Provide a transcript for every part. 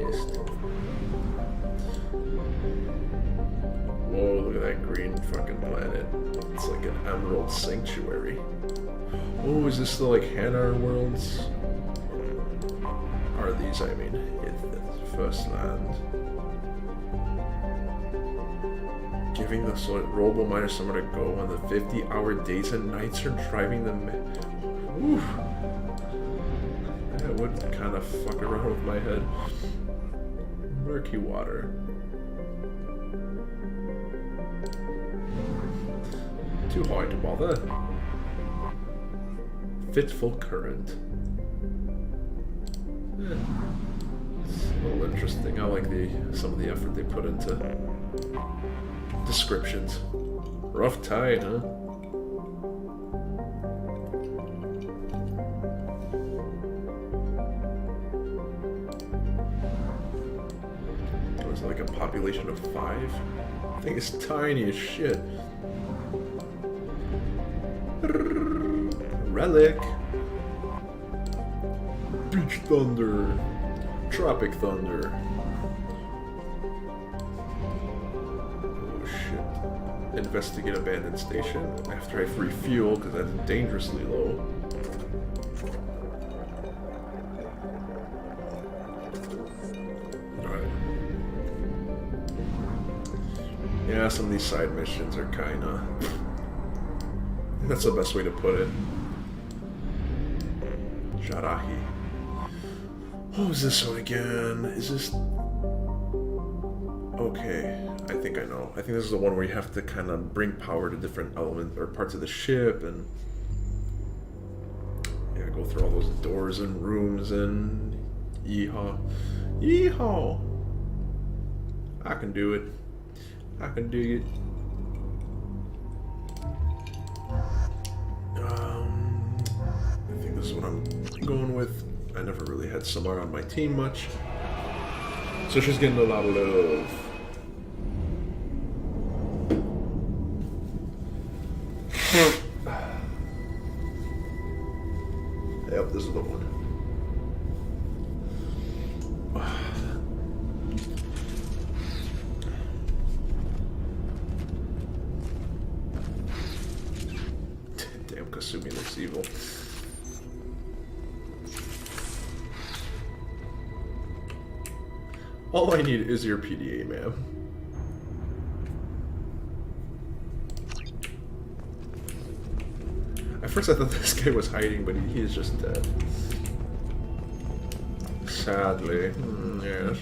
finest. Whoa, look at that green fucking planet. It's like an emerald sanctuary. Oh, is this the like Hanar worlds? Are these, I mean, the first land. Giving the robo miner somewhere to go on the 50-hour days and nights are driving them. Oof. That would kind of fuck around with my head. Murky water. Too hard to bother. Fitful current. It's a little interesting. I like some of the effort they put into descriptions. Rough tide, huh? It was like a population of 5. I think it's tiny as shit. Relic. Beach thunder. Tropic thunder. Oh shit. Investigate abandoned station. After I refuel, because that's dangerously low. Alright. Yeah, some of these side missions are kinda... That's the best way to put it. Jarahi. What was this one again? Is this... Okay, I think I know. I think this is the one where you have to kind of bring power to different elements or parts of the ship and... Yeah, go through all those doors and rooms and... Yeehaw. Yeehaw! I can do it. I can do it. I think this is what I'm going with. I never really had Samara on my team much. So she's getting a lot of love. Yep, this is the one. Damn, Kasumi looks evil. All I need is your PDA, ma'am. At first I thought this guy was hiding, but he is just dead. Sadly. Yes.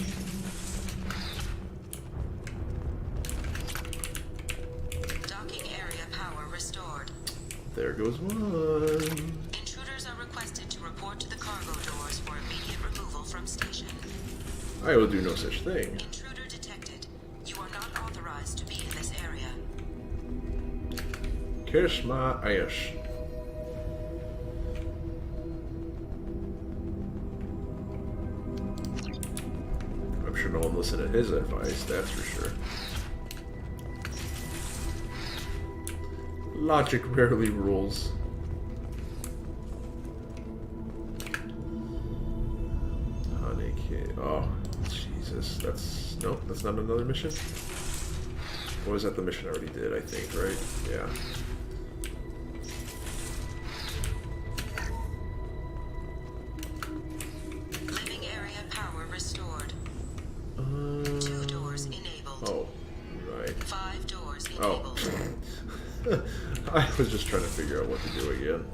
Docking area power restored. There goes one. Intruders are requested to report to the cargo doors for immediate removal from station. I will do no such thing. Intruder detected. You are not authorized to be in this area. Kiss my ass. I'm sure no one listened to his advice, that's for sure. Logic rarely rules. Honey kid. Oh, Jesus. That's... Nope, that's not another mission? Or was that the mission I already did, I think, right? Yeah. Living area power restored. 2 doors enabled. Oh, right. 5 doors Oh. enabled. I was just trying to figure out what to do again.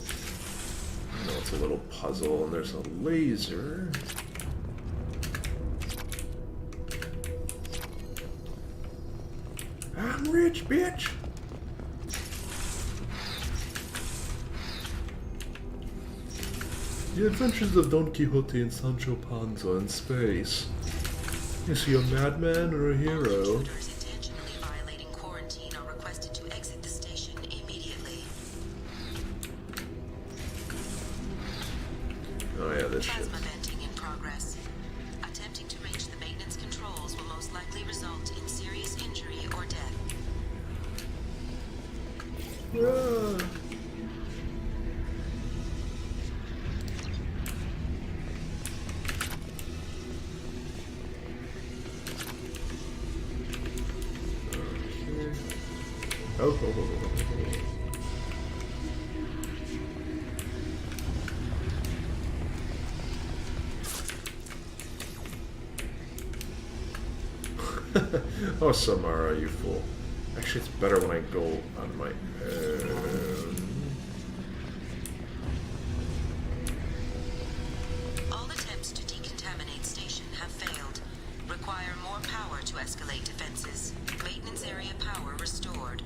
I know it's a little puzzle, and there's a laser. I'm rich, bitch! The Adventures of Don Quixote and Sancho Panza in space. Is he a madman or a hero? Intruders intentionally violating quarantine are requested to exit the station immediately. Oh yeah, this shit. Plasma venting in progress. Attempting to reach the maintenance controls will most likely result in serious injury or death. Ah. Oh, oh, oh, oh. Oh, Samara, you fool. Actually, it's better when I go on my own. All attempts to decontaminate station have failed. Require more power to escalate defenses. Maintenance area power restored.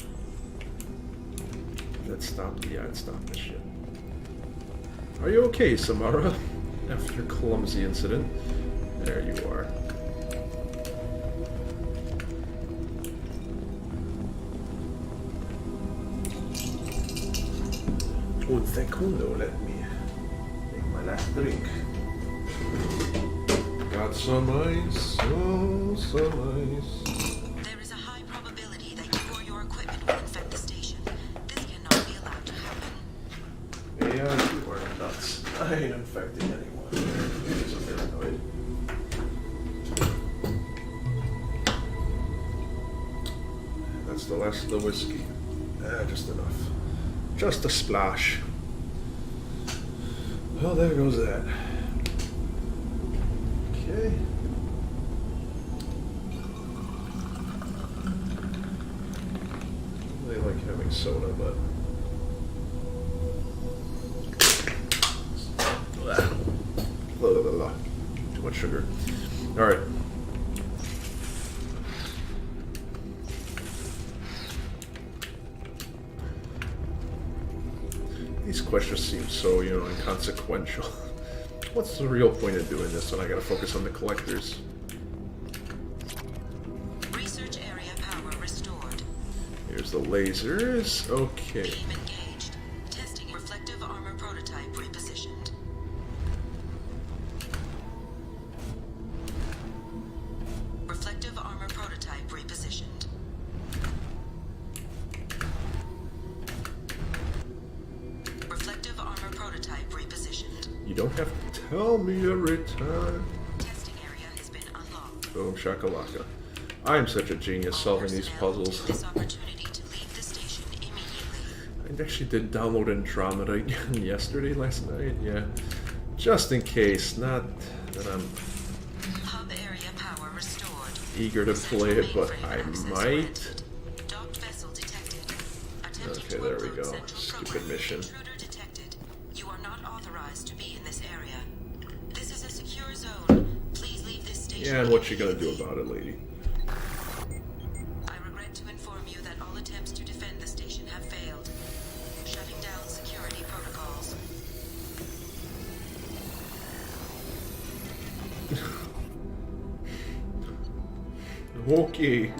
That stopped. Yeah, it stopped this shit. Are you okay, Samara? After your clumsy incident. There you are. Un secundo, let me make my last drink. Got some ice, oh, some ice. There is a high probability that you or your equipment will infect the station. This cannot be allowed to happen. Yeah, you are nuts. I ain't infecting anyone. He's a paranoid. That's the last of the whiskey. Just enough. Just a splash. Well, there goes that. Okay. They like having soda, but blah, blah, blah. Too much sugar. All right. These questions seem so, inconsequential. What's the real point of doing this when I gotta focus on the collectors? Research area power restored. Here's the lasers. Okay. Beam engaged. Testing reflective armor prototype repositioned. Reflective armor prototype repositioned. Reflective armor prototype repositioned. You don't have to tell me every time. Testing area has been unlocked. Boom shakalaka. I'm such a genius solving these puzzles. This opportunity to leave the station immediately. I actually did download Andromeda again last night, yeah. Just in case, not that I'm Hub area power restored. eager to play it, but I might. Docked vessel detected. Attempting Okay, to there we upload go. central Stupid program. mission. Intruder detected. You are not authorized to be in this area. This is a secure zone. Please leave this station. Yeah, and what you gonna do about it, lady? I regret to inform you that all attempts to defend the station have failed. Shutting down security protocols. Okay.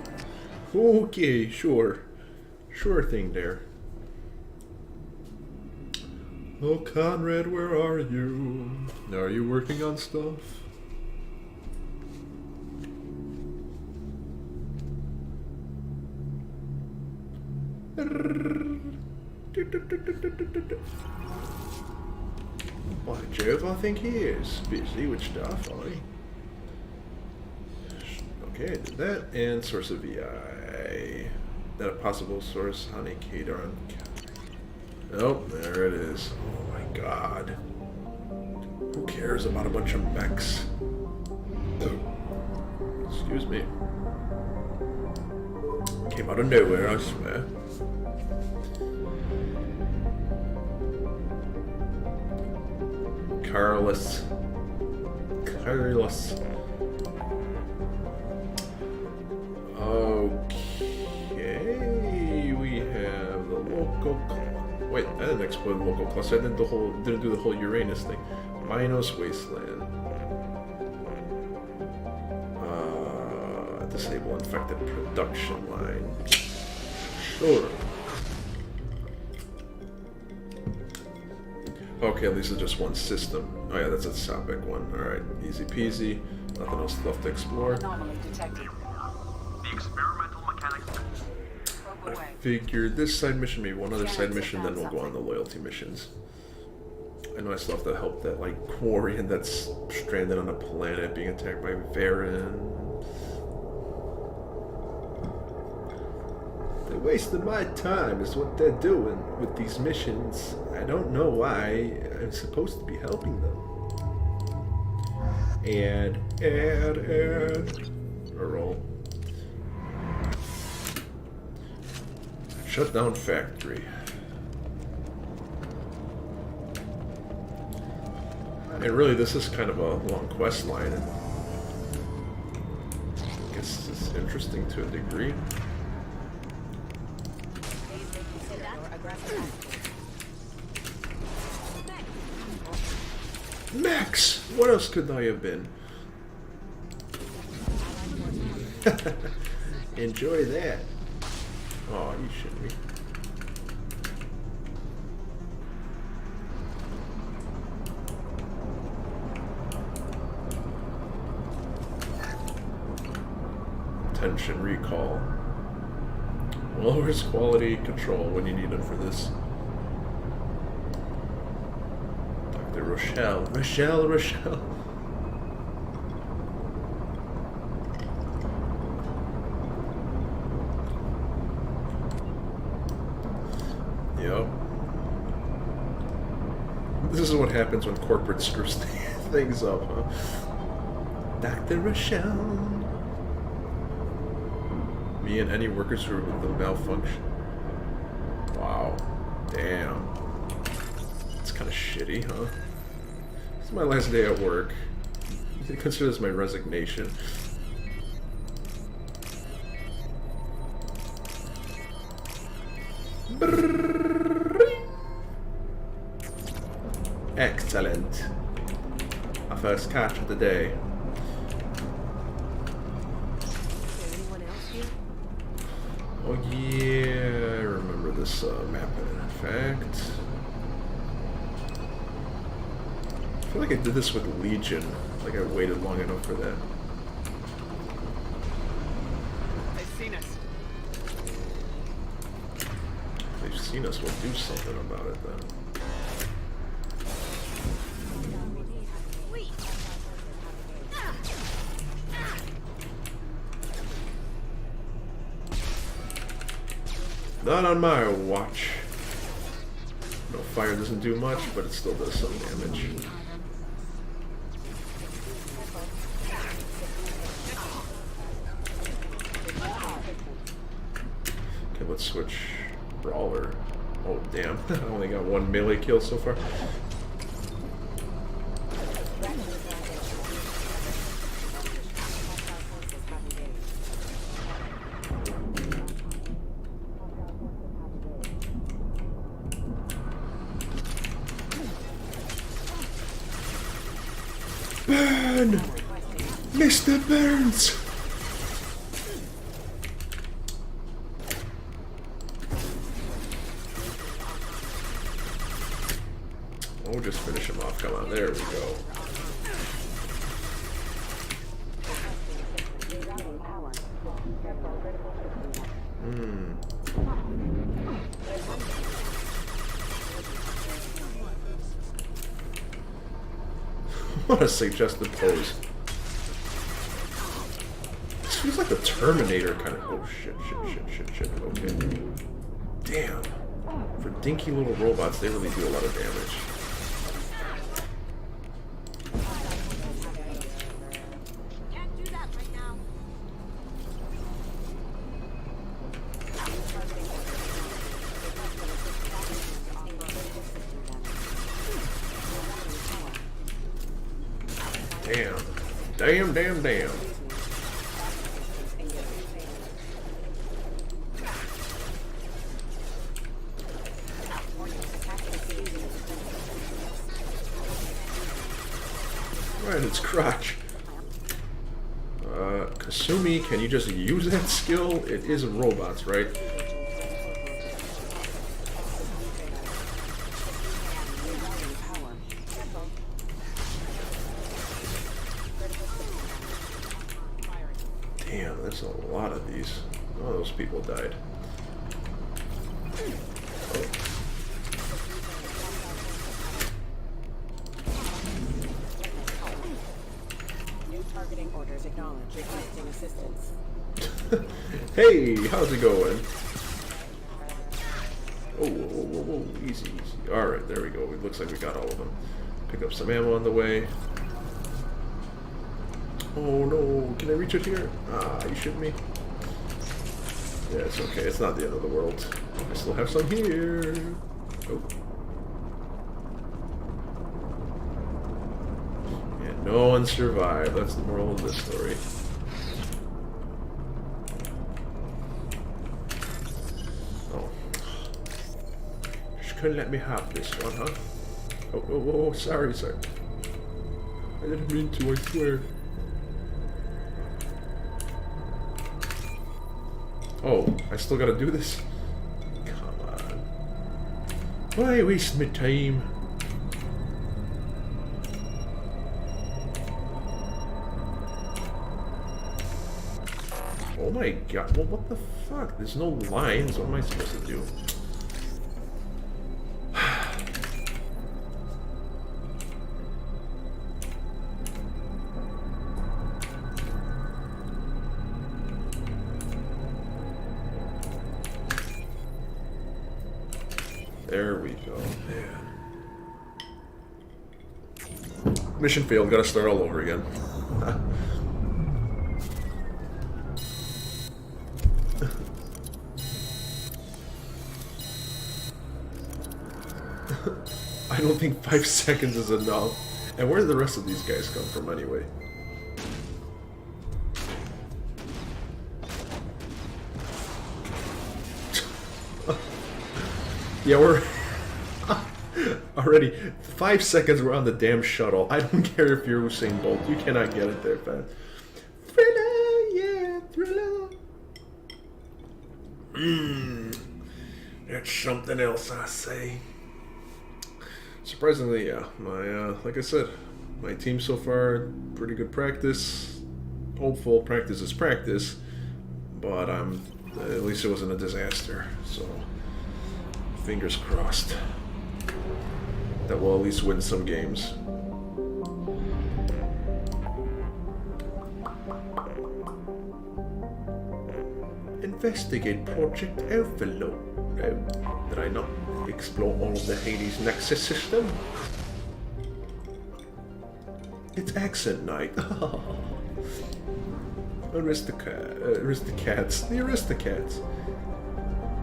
Okay, sure. Sure thing there. Oh, Conrad, where are you? Are you working on stuff? By Jove, I think he is busy with stuff, aye. Okay, I did that, and source of VI. That a possible source, honey, Kadron. Oh, there it is. Oh my god. Who cares about a bunch of mechs? Excuse me. Came out of nowhere, I swear. Carlos. Okay, we have the local. Wait, I didn't explore the local cluster. I didn't do the whole Uranus thing. Minos Wasteland. Disable infected production line. Sure. Okay, at least it's just one system. Oh yeah, that's a Sapec one. Alright, easy peasy. Nothing else left to explore. Anomaly detected. The experimental mechanics. Probe away. Figured this side mission, maybe one other Scanners side have mission, then found we'll go on the something. loyalty missions. I know I still have to help that like Quarian that's stranded on a planet being attacked by Varen. They wasting my time is what they're doing with these missions. I don't know why I'm supposed to be helping them. And a roll. Shut down factory. And really, this is kind of a long quest line, and I guess it's interesting to a degree. Max! What else could I have been? Enjoy that. Oh, you shouldn't be. Tension recall. Lowers quality control when you need them for this. Dr. Rochelle. Yep. This is what happens when corporate screws things up, huh? Dr. Rochelle. Me and any workers who are with the malfunction. Wow. Damn. It's kind of shitty, huh? This is my last day at work. You can consider this my resignation. Excellent. Our first catch of the day. Oh yeah, I remember this map in fact. I feel like I did this with Legion. Like I waited long enough for that. They've seen us. If they've seen us, we'll do something about it then. Not on my watch. No, fire doesn't do much, but it still does some damage. Okay, let's switch Brawler. Oh, damn. I only got one melee kill so far. Burn! Mr. Burns! We'll just finish him off. Come on, there we go. What a suggested pose. This feels like the Terminator kind of. Oh shit. Okay. Damn. For dinky little robots, they really do a lot of damage. Can't do that right now. Damn. Right in its crotch. Kasumi, can you just use that skill? It is robots, right? Damn, there's a lot of these. Oh, those people died. Oh. New targeting orders acknowledged. Requesting assistance. Hey, how's it going? Oh, whoa, whoa, whoa, whoa. Easy, easy. Alright, there we go. It looks like we got all of them. Pick up some ammo on the way. Oh no, can I reach it here? Ah, you shoot me. Yeah, it's okay. It's not the end of the world. I still have some here. Oh. And no one survived. That's the moral of this story. Oh. Just couldn't let me have this one, huh? Oh, oh, oh, sorry, sorry. I didn't mean to, I swear. Oh, I still gotta do this? Come on. Why waste my time? Oh my god, well, what the fuck? There's no lines, what am I supposed to do? There we go, man. Mission failed, gotta start all over again. I don't think 5 seconds is enough. And where did the rest of these guys come from anyway? Yeah, we're already 5 seconds we're on the damn shuttle. I don't care if you're Usain Bolt, you cannot get it there fast. Thriller, yeah, thriller. That's something else, I say. Surprisingly, yeah, my like I said, my team so far, pretty good practice. Hopeful practice is practice, but at least it wasn't a disaster. So fingers crossed that we'll at least win some games. Investigate Project Overload. Oh, did I not explore all of the Hades Nexus system? It's accent night. Aristocats. The Aristocats.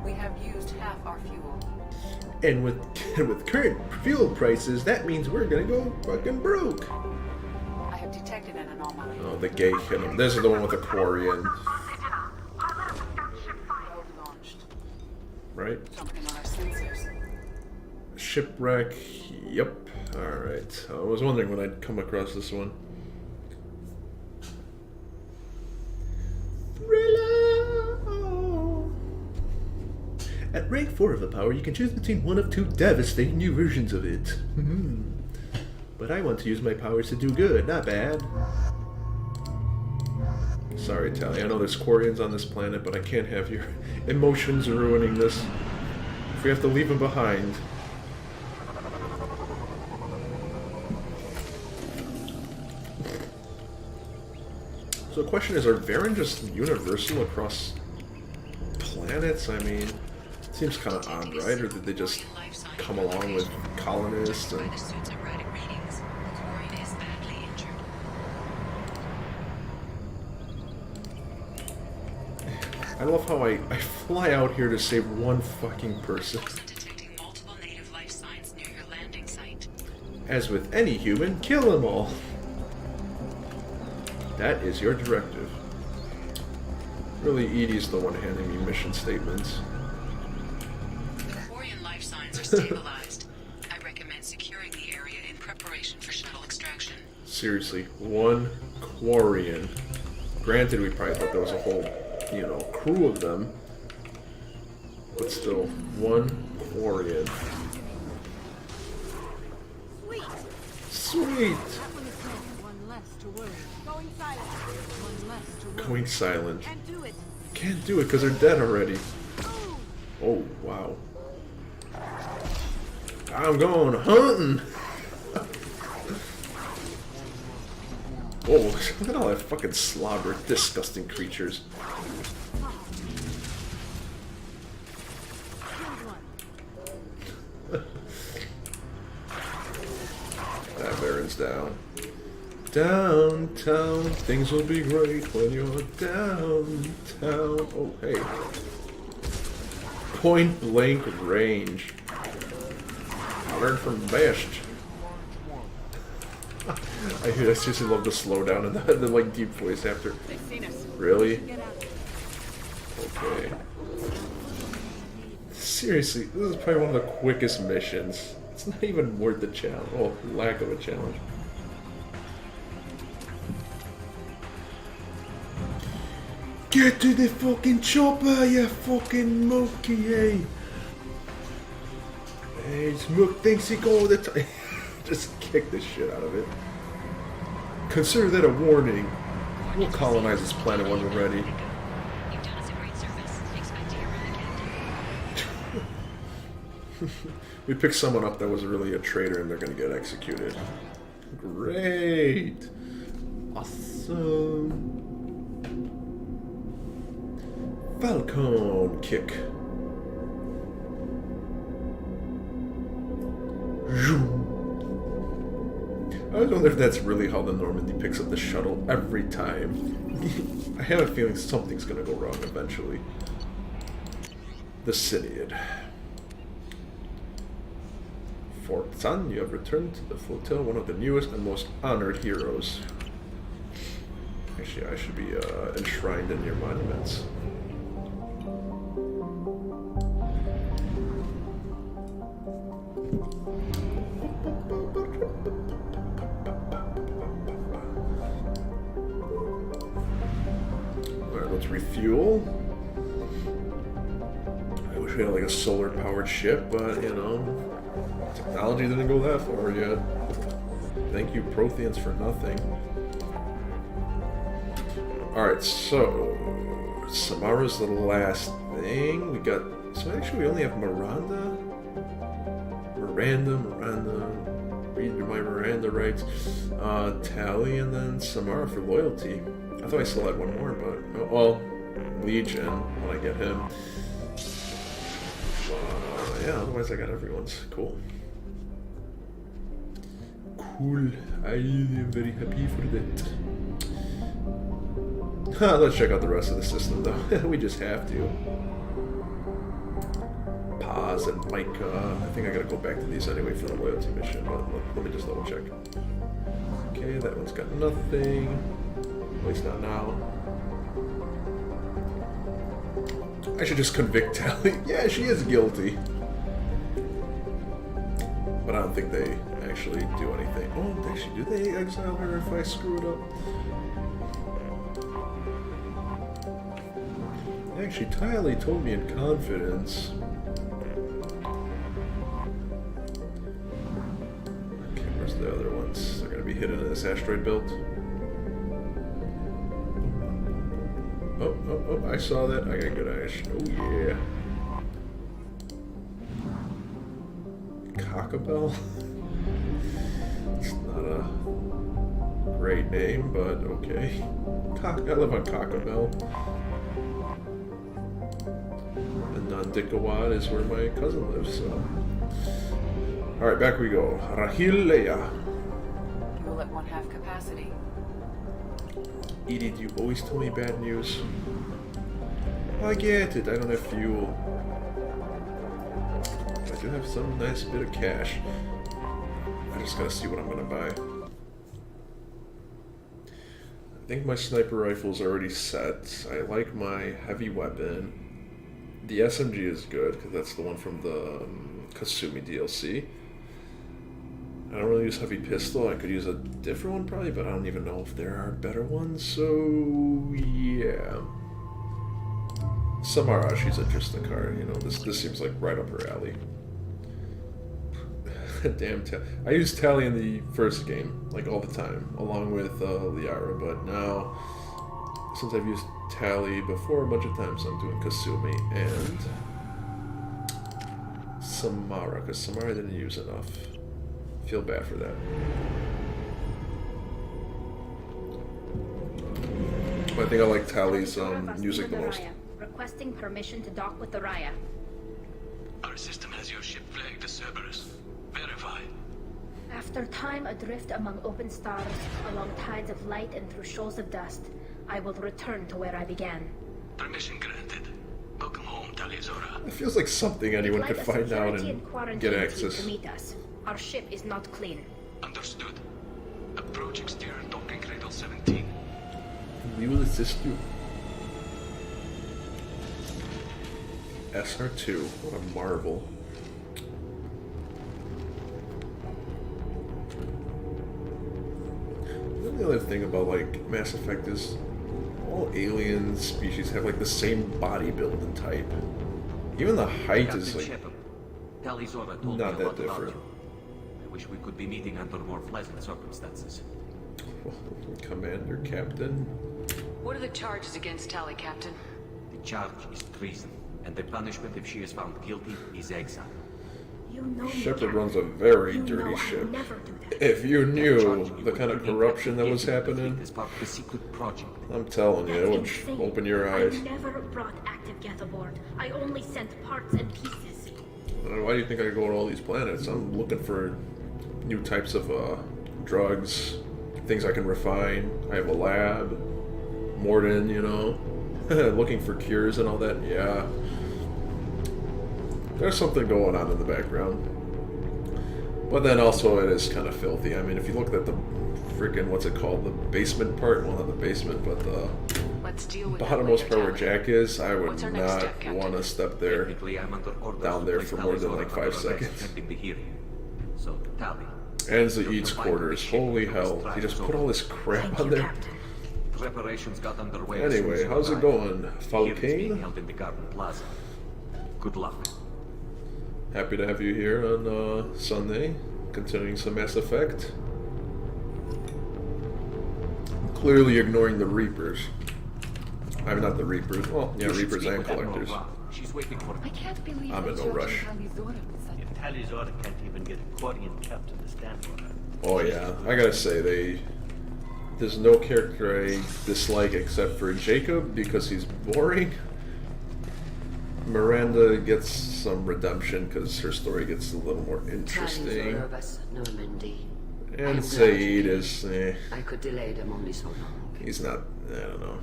We have used half our fuel. And with current fuel prices, that means we're gonna go fucking broke. I have detected an anomaly. Oh, the gay kid. This is the one with the Quarian. Load launched. Right? Something on our sensors. Shipwreck. Yep. Alright. I was wondering when I'd come across this one. At rank 4 of the power, you can choose between one of two devastating new versions of it. But I want to use my powers to do good, not bad. Sorry, Tali, I know there's Quarians on this planet, but I can't have your emotions ruining this. If we have to leave them behind. So the question is, are Varen just universal across planets? I mean, it seems kind of odd, right? Or did they just come along with colonists and... I love how I fly out here to save one fucking person. Detecting multiple native life signs near your landing site. As with any human, kill them all. That is your directive. Really, Edie's the one handing me mission statements. Quarian life signs are stabilized. I recommend securing the area in preparation for shuttle extraction. Seriously, one Quarian. Granted, we probably thought there was a whole, you know, crew of them. But still, one Quarian. Sweet! One less to worry. Going silent. One less to worry. Going silent. Can't do it. Can't do it because they're dead already. Oh, wow. I'm going hunting! Oh, look at all that fucking slobber. Disgusting creatures. Killed one. That Baron's down. Downtown, things will be great when you're downtown. Oh, hey. Point blank range. Learn from best. I seriously love the slowdown and the like deep voice after. They've seen us. Really? Get out. Okay. Seriously, this is probably one of the quickest missions. It's not even worth the challenge. Well, lack of a challenge. Get to the fucking chopper, you fucking monkey, eh? Hey, Smook thinks he go all the time. Just kick the shit out of it. Consider that a warning. We'll colonize this planet when we're ready. You've done us a great service. Expect to hear from the captain. We picked someone up that was really a traitor and they're gonna get executed. Great! Awesome! Falcon kick. I wonder if that's really how the Normandy picks up the shuttle every time. I have a feeling something's gonna go wrong eventually. The Synod. Fort Sun, you have returned to the flotilla, one of the newest and most honored heroes. Actually, I should be enshrined in your monuments. Alright, let's refuel. I wish we had like a solar powered ship, but you know, technology didn't go that far yet. Thank you, Protheans, for nothing. Alright, so Samara's the last thing. We got. So actually, we only have Miranda. Read my Miranda rights. Tali, and then Samara for loyalty. I thought I still had one more, but. Oh, well, Legion, when I get him. Yeah, otherwise I got everyone's. Cool. Cool. I am very happy for that. Let's check out the rest of the system, though. We just have to. Paz and Micah. I think I gotta go back to these anyway for the loyalty mission, but let me just double check. Okay, that one's got nothing. At least not now. I should just convict Tali. Yeah, she is guilty. But I don't think they actually do anything. Oh, actually, do they exile her if I screw it up? Actually, Tali told me in confidence. Okay, where's the other ones? They're gonna be hidden in this asteroid belt. Oh, I saw that. I got good eyes. Oh, yeah. Cockabell? It's not a great name, but okay. I live on Cockabell. And Nandikawad is where my cousin lives, so. Alright, back we go. Rahil Leia. Fuel at 1/2 capacity. Edie, you always tell me bad news. I get it, I don't have fuel. I do have some nice bit of cash. I just gotta see what I'm gonna buy. I think my sniper rifle's already set. I like my heavy weapon. The SMG is good, because that's the one from the Kasumi DLC. I don't really use heavy pistol. I could use a different one probably, but I don't even know if there are better ones, so yeah. Samara, she's an interesting card, you know, this seems like right up her alley. Damn, I used Tali in the first game, like all the time, along with Liara, but now, since I've used Tali before a bunch of times, I'm doing Kasumi and Samara, because Samara didn't use enough. Feel bad for that. But I think I like Tali's music the most. Requesting permission to dock with the Raya. Our system has your ship flagged as Cerberus. Verify. After time adrift among open stars, along tides of light and through shoals of dust, I will return to where I began. Permission granted. Welcome home, Tali. It feels like something anyone Like could a find out security and quarantine get team access. to meet us. Our ship is not clean. Understood. Approach exterior docking cradle 17. We will assist you. SR2, what a marvel. The other thing about like Mass Effect is all alien species have like the same body build and type. Even the height is like Tali's order told not me a that lot about different. you. I wish we could be meeting under more pleasant circumstances. Commander, Captain. What are the charges against Tali, Captain? The charge is treason, and the punishment if she is found guilty is exile. You know me, Shepard Captain. runs a very You dirty know I ship. never do that. If you knew Charging you the with kind of bringing corruption that was captive into the happening, fleet as part of the secret project. I'm telling you, it That's would insane. open your eyes. I never brought active geth aboard. I only sent parts and pieces. Why do you think I go to all these planets? I'm looking for new types of drugs, things I can refine. I have a lab, Morden, you know, looking for cures and all that. Yeah, there's something going on in the background. But then also it is kind of filthy. I mean, if you look at the freaking, what's it called, the basement part? Well, not the basement, but the Let's deal with bottommost that part where later, Jack is. I would What's our next not step, Captain? want to step there. Technically, I'm under orders down to there place for more Tali's than, order like, 5 under arrest seconds. pending the hearing. So, Tali. Anza you're eats confined to the quarters. ship Holy until this hell. trial He just is put over. all this crap Thank on you, there. Captain. Preparations got underway as soon as Anyway, you how's it arrived. going? Hearings being Falcane? held in the Garden Plaza. Good luck. Happy to have you here on Sunday, continuing some Mass Effect. Clearly ignoring the Reapers. I mean, not the Reapers. Well, yeah, You should Reapers speak and with Admiral Collectors. Rock. She's waiting for I me. can't believe I'm in no rush. If Tali's order can't even get a Quarian captain to stand for her. Oh yeah, I gotta say, there's no character I dislike except for Jacob because he's boring. Miranda gets some redemption because her story gets a little more interesting. Normandy. And Saeed is, I could delay them only so long. he's not, I don't know.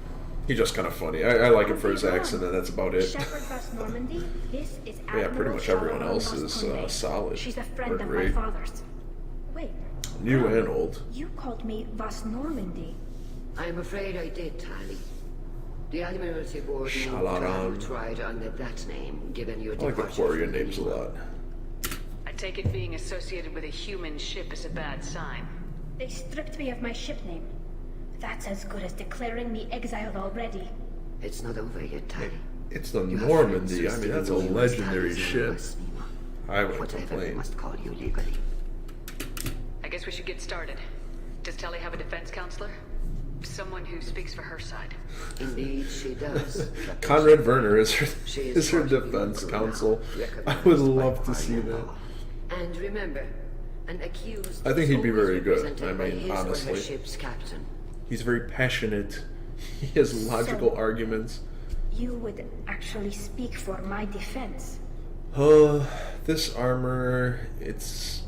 He's just kind of funny. I like him for his accent and that's about it. Shepard Vas Normandy, this is Yeah, pretty Admiral much everyone Charlotte else Vas is Conde. solid. She's a or friend of my great. father's. Wait, New and old. you called me Vas Normandy. I'm afraid I did, Tali. The Admiralty Board Shalaran. moved to try to under that name, given your I like the departure Quarian from the names a Lima. lot. I take it being associated with a human ship is a bad sign. They stripped me of my ship name. That's as good as declaring me exiled already. It's not over yet, Tali. It's the You have Normandy. friends I who mean, that's a still know you as legendary Tali's ship. West Nima. I wouldn't Whatever we complain. must call you legally. I guess we should get started. Does Tali have a defense counselor? Someone who speaks for her side. Indeed, she does. Conrad Werner is She is her part of the defense Lucru now, counsel. I recognized would by love to see Quarian that. law. And remember, an accused I think is he'd be always very good. represented I by mean, his or her honestly. ship's captain. He's very passionate. He has logical So- arguments. You would actually speak for my defense. This armor, it's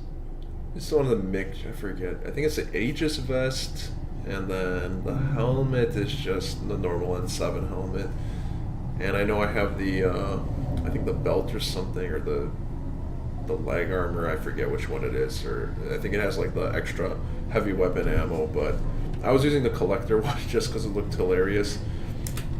one of the mix. I forget. I think it's the Aegis vest, and then the helmet is just the normal N7 helmet. And I know I have the, I think the belt or something, or the leg armor. I forget which one it is, or I think it has like the extra heavy weapon ammo. But I was using the collector one just because it looked hilarious.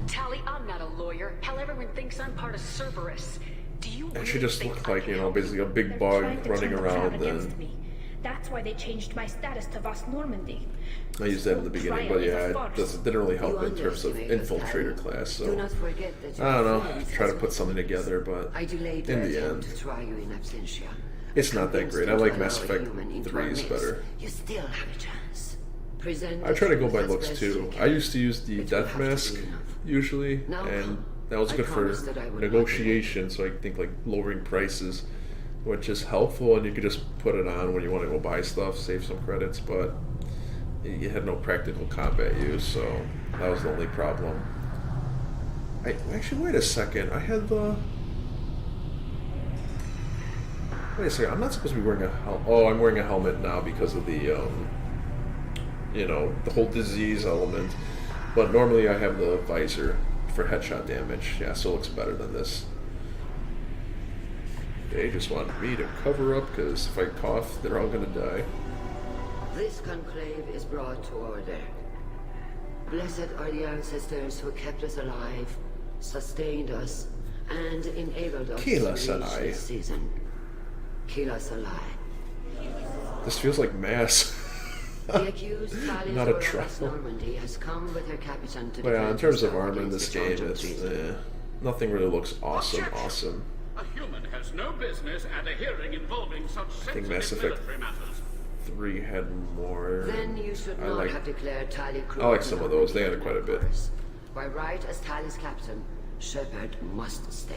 Tali, I'm not a lawyer. Hell, everyone thinks I'm part of Cerberus. Do you And she really just think looked I like, can you know, help you? basically a big They're bug trying to running turn the crowd around. against And me. That's why they changed my status to Vas Normandy. I used that in the beginning, but yeah, it didn't really help in terms of infiltrator class. Do So not forget that I don't know. your Try to friends put something together, but I delayed in their the attempt end, to try you in absentia. it's not that great. I Convinced like to Mass allow a Effect human into 3 our is midst, better. You still have a chance. Present I try to go by as looks best too. you I can. used to use the It will death have to be mask enough. usually, Now, and that was I good for promised that I would not negotiation. So I think like lowering prices, which is helpful, and you could just put it on when you want to go buy stuff, save some credits. But you had no practical combat use, so that was the only problem. Actually, wait a second. I had the. Wait a second, I'm not supposed to be wearing a helmet. Oh, I'm wearing a helmet now because of the, you know, the whole disease element. But normally I have the visor for headshot damage. Yeah, so it looks better than this. They just want me to cover up because if I cough, they're all gonna die. This conclave is brought to order. Blessed are the ancestors who kept us alive, sustained us, and enabled us Keep to us reach alive. this season. Keep us alive. This feels like mass. The accused Tali Not a and trial. Normandy has come with her captain to But yeah, in defend terms of herself armor in against this the game, charge of it's treason. nothing really looks awesome. A human has no business at a hearing involving such think Mass sensitive Effect military matters. 3 had more. Then you should not have declared Tali I like some of those. They had quite a bit. By right as Tali's captain, Shepard must stay.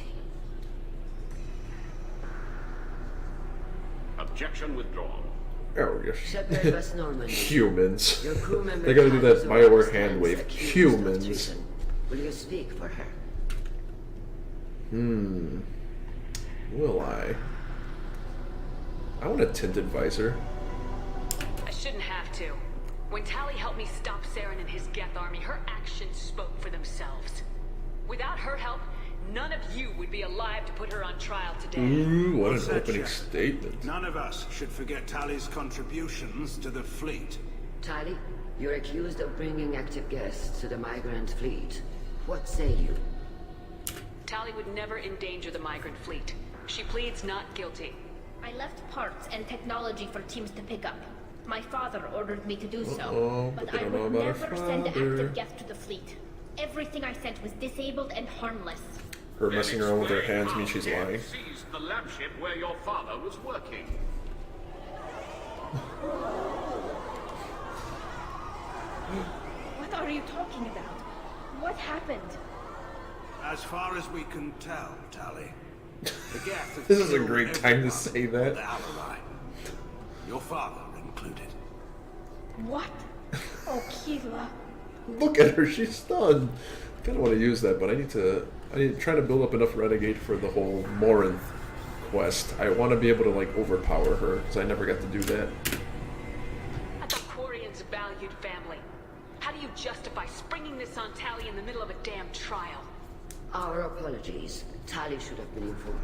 Objection withdrawn. Oh, yes. Shepard West Normandy. Humans. Your crew member They gotta do that Tali Bioware stands hand wave. accused of Humans. treason. Will you speak for her? Will I? I want a tinted visor. I shouldn't have to. When Tali helped me stop Saren and his Geth army, her actions spoke for themselves. Without her help, none of you would be alive to put her on trial today. Ooh, what What's an that, opening Shepard? statement. None of us should forget Tali's contributions to the fleet. Tali, you're accused of bringing active guests to the migrant fleet. What say you? Tali would never endanger the migrant fleet. She pleads not guilty. I left parts and technology for teams to pick up. My father ordered me to do so, Uh-oh, but but they I don't know would about never her send father. active guests to the fleet. Everything I sent was disabled and harmless. Her messing around with her hands means she's lying. Seized the lab ship where your father was working. What are you talking about? What happened? As far as we can tell, Tali. The Geth have This is a killed great time to everyone say on that. the Alarai. Your father included. What? Oh, Keela. Look at her, she's stunned. I kinda want to use that, but I need to try to build up enough Renegade for the whole Morinth quest. I want to be able to like overpower her, because I never got to do that. I thought Quarian's a valued family. How do you justify springing this on Tali in the middle of a damn trial? Our apologies. Tali should have been informed.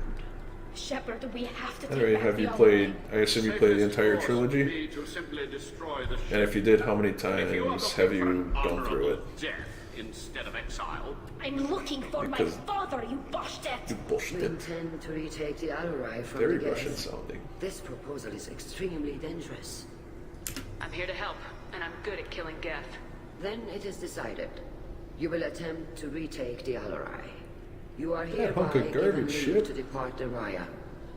Shepard, we have to take Anyway, back have the you Alarai. played, I assume you played the entire Safest course would trilogy? be to simply destroy the ship. And if you did, how many If you are times looking have for you an gone through honorable it? death instead of exile, I'm looking for my Because- father, you Boshtet! You We bullshit. intend to retake the Alarai from Very the Russian Geth. sounding. This proposal is extremely dangerous. I'm here to help, and I'm good at killing Geth. Then it is decided. You will attempt to retake the Alarai. You are That hereby hunk of given garbage leave shit. to depart the Raya.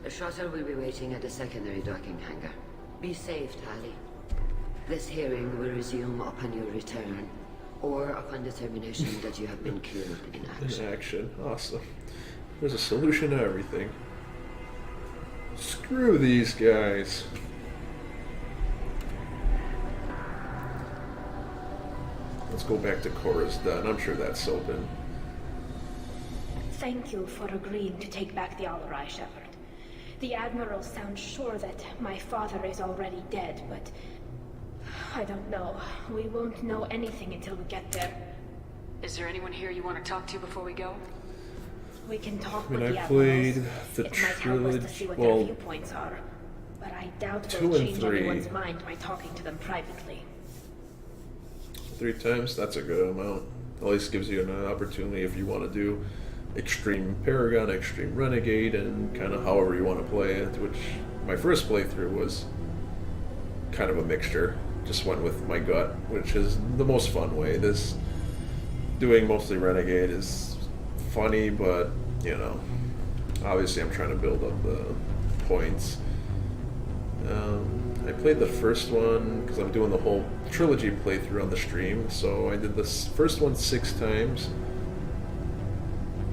The shuttle will be waiting at the secondary docking hangar. Be safe, Tali. This hearing will resume upon your return, or upon determination that you have been killed in In action. action. Awesome. There's a solution to everything. Screw these guys. Let's go back to Cora's Den. I'm sure that's open. Thank you for agreeing to take back the Alarai, Shepard. The Admiral sounds sure that my father is already dead, but I don't know. We won't know anything until we get there. Is there anyone here you want to talk to before we go? We can talk When with the I Admirals. played the It might help us to see what their well, viewpoints are. But I doubt 2 we'll and change 3. anyone's mind by talking to them privately. 3 times, that's a good amount. At least gives you an opportunity if you want to do Extreme Paragon, Extreme Renegade, and kind of however you want to play it, which my first playthrough was kind of a mixture. Just went with my gut, which is the most fun way. This doing mostly Renegade is funny, but you know, obviously I'm trying to build up the points. I played the first one because I'm doing the whole trilogy playthrough on the stream, so I did this first one 6 times,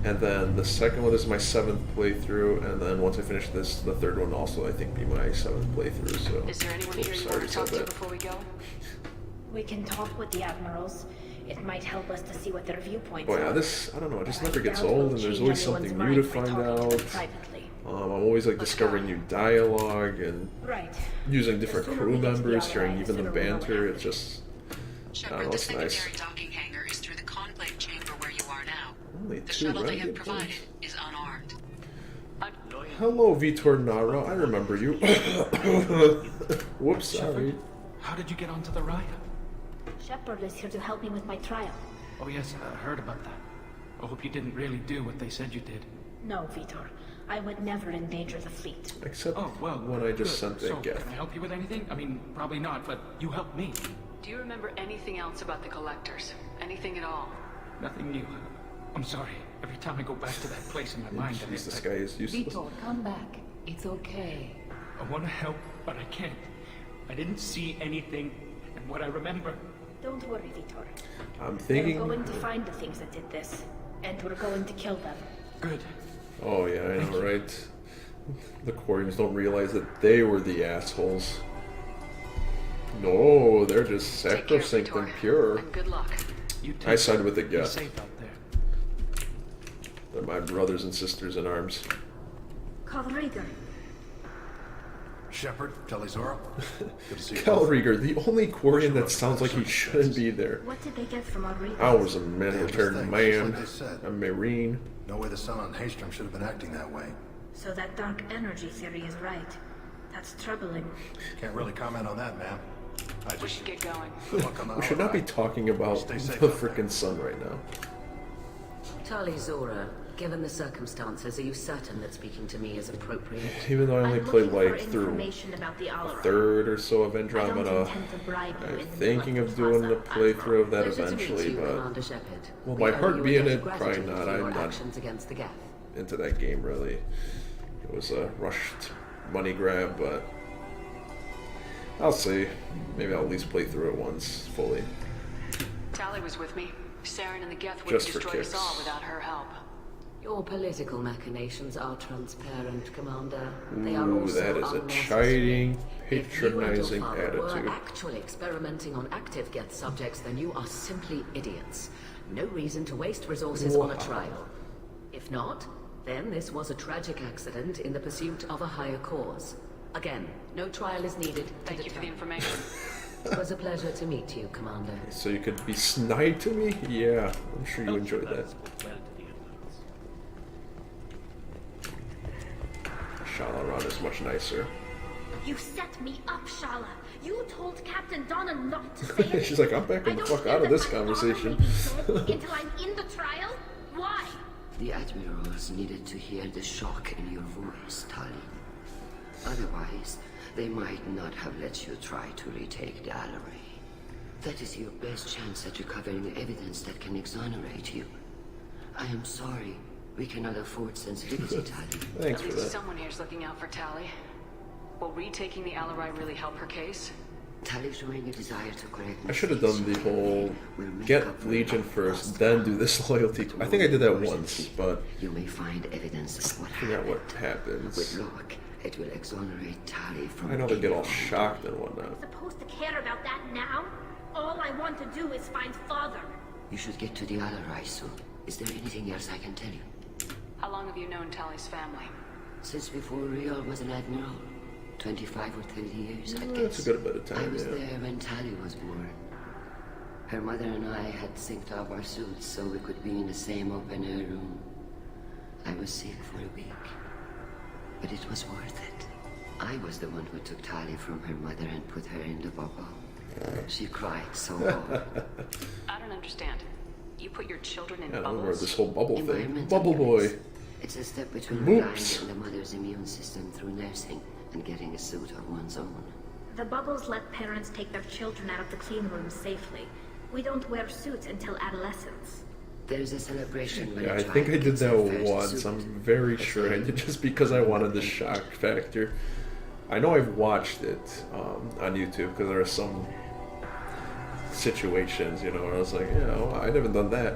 and then the second one is my 7th playthrough, and then once I finish this, the third one also I think be my 7th playthrough. So Is there anyone here Oops, you I want to already talk said to that. before we go? We can talk with the Admirals. It might help us to see what their viewpoints Oh are. yeah, this, I don't know, it just But I never gets doubt old, we'll and there's change always anyone's something mind new to by find talking to them out. privately. I'm always like discovering new dialogue and Right. using different The sooner crew we get to the members, Ally, hearing the even the sooner we know what banter. happened. It's just, I Shepard, don't know, the it's nice. secondary docking hangar is through the conclave chamber where you are now. Only The 2 shuttle they have renegade provided boys. is unarmed. Hello, Vitor Nara. I remember you. Whoops, sorry. How did you get onto the Raya? Shepard is here to help me with my trial. Oh yes, I heard about that. I hope you didn't really do what they said you did. No, Vitor. I would never endanger the fleet. Except Oh, well, when I just good. sent that So, gift. can I help you with anything? I mean, probably not, but you helped me. Do you remember anything else about the Collectors? Anything at all? Nothing new. I'm sorry. Every time I go back to that place in my mind, Jeez, this guy is useless. Vitor, come back. It's okay. I want to help, but I can't. I didn't see anything, and what I remember... Don't worry, Vitor. I'm thinking. We're going to find the things that did this, and we're going to kill them. Good. Oh yeah, I know, right? The Quarians don't realize that they were the assholes. No, they're just Take care, sacrosanct and Vitor, pure. and good luck. You I take side with the Be Geth. safe out there. They're my brothers and sisters in arms. Kalrieger. Shepard, Telizora. Good to see you. Kalrieger, the only Quarian that sounds like he shouldn't be there. What did they get from our readers? I was a military Just man, like they said. a marine. No way the son on Haystrom should have been acting that way. So that dark energy theory is right. That's troubling. Can't really comment on that, ma'am. I We just should get going. good luck on the We should not be Holocaust. talking about Stay the safe out there. frickin' sun right now. Tali Zora, given the circumstances, are you certain that speaking to me is appropriate? Even though I only I'm played looking like for through information about the a Alarai. third or so of I don't Andromeda. intend to bribe you I'm in the thinking middle of the doing plaza. a playthrough of that Pleasure to meet eventually, you, but Commander Shepard. will We my owe heart you be a in debt it? of Probably gratitude not. for your I'm not actions against the Geth. into that game really. It was a rushed money grab, but I'll see. Maybe I'll at least play through it once fully. Tali was with me. Saren and the Geth would have Just for destroyed us kicks. all without her help. Your political machinations are transparent, Commander. They are Ooh, also that is a unnecessary. chiding, If you and your patronizing father were attitude. actually experimenting on active Geth subjects, then you are simply idiots. No reason to waste resources on a Wow. trial. If not, then this was a tragic accident in the pursuit of a higher cause. Again, no trial is needed to Thank you for the determine. information. It was a pleasure to meet you, Commander. So you could be snide to me? Yeah, I'm sure you enjoyed that. Spoke well to the infants. Shalaran is much nicer. You set me up, Shala. You told Captain Donna not to say anything. She's like, I'm backing the fuck out of this conversation. Until I'm in the trial? Why? The admirals needed to hear the shock in your voice, Tali. Otherwise, they might not have let you try to retake the Alarai. That is your best chance at recovering evidence that can exonerate you. I am sorry. We cannot afford sensitivity, Tali. Thanks At for least that. someone here's looking out for Tali. Will retaking the Alarai really help her case? Tali showing a desire to correct I should have done the whole get Legion first, then do this loyalty. I think I did that once, but you may find evidence of what I forgot happened. what happens. With luck, it will exonerate Tali from I know they get all any shocked and whatnot. I'm supposed to care about that now? All I want to do is find Father. You should get to the Alarai soon. Is there anything else I can tell you? How long have you known Tali's family? Since before Riol was an admiral. 25 or 30 years, I'd guess. That's a good bit of time, I was yeah. there when Tali was born. Her mother and I had synced up our suits so we could be in the same open-air room. I was sick for a week, but it was worth it. I was the one who took Tali from her mother and put her in the bubble. She cried so hard. I don't understand. You put your children in I don't know where bubbles? this whole bubble thing. Environmental Bubble boy. limits. It's a step between Moops. relying on the mother's immune system through nursing and getting a suit of one's own. The bubbles let parents take their children out of the clean rooms safely. We don't wear suits until adolescence. There's a celebration when Yeah, a I child think I did gets that their first once. suit. I'm very sure I did, just because I wanted the shock factor. I know I've watched it on YouTube because there are some situations, you know, where I was like, I haven't done that.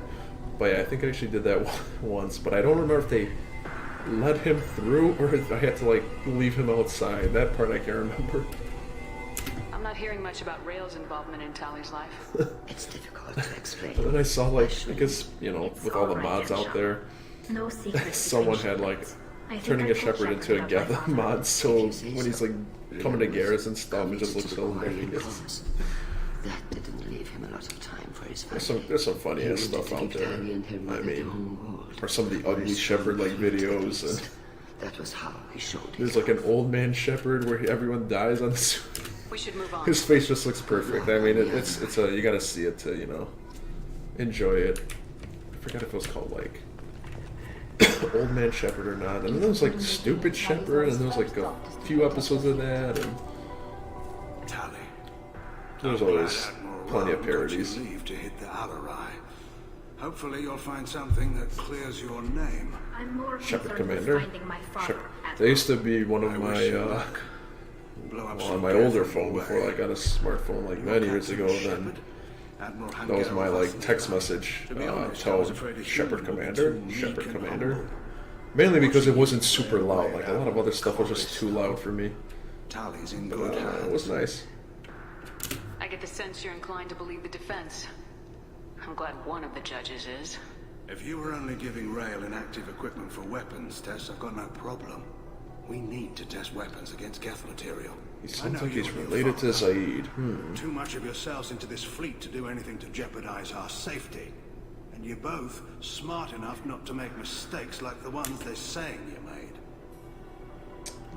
But yeah, I think I actually did that once, but I don't remember if they let him through or if I had to like leave him outside. That part I can't remember. I'm not hearing much about Rail's involvement in Tali's life. It's difficult to explain. But then I saw like, I guess, with all the alright, mods out Ansha. there, No secrets. someone between had like shipmates. turning a shepherd into a Geth mod, so when he's like coming to Garrus and stuff, it just looks so hilarious. That didn't leave him a lot of time for his There's some funny ass stuff out there. I mean, or some of the ugly shepherd like videos. And that was how he showed. There's like an old man shepherd where everyone dies on the. We should move on. His face just looks perfect. I mean, it's a you gotta see it to enjoy it. I forgot if it was called like Old Man Shepherd or not. And then there was like Stupid Shepherd, and there was like a few episodes of that, and Tali. there's always plenty of parodies. Leave to hit the Alarai. Hopefully you'll find something that clears your name. I'm more Shepherd concerned with Commander. finding my father. They used to be one of my on my older phone before I got a smartphone like 9 years ago. Then that was my like text message tell Shepherd Commander. Mainly because it wasn't super loud. Like a lot of other stuff was just too loud for me. Tali's in But good hands. it was nice. I get the sense you're inclined to believe the defense. I'm glad one of the judges is. If you were only giving Rail inactive equipment for weapons tests, I've got no problem. We need to test weapons against Geth material. He sounds like he's related to Zaid. Too much of yourselves into this fleet to do anything to jeopardize our safety. And you're both smart enough not to make mistakes like the ones they're saying you made.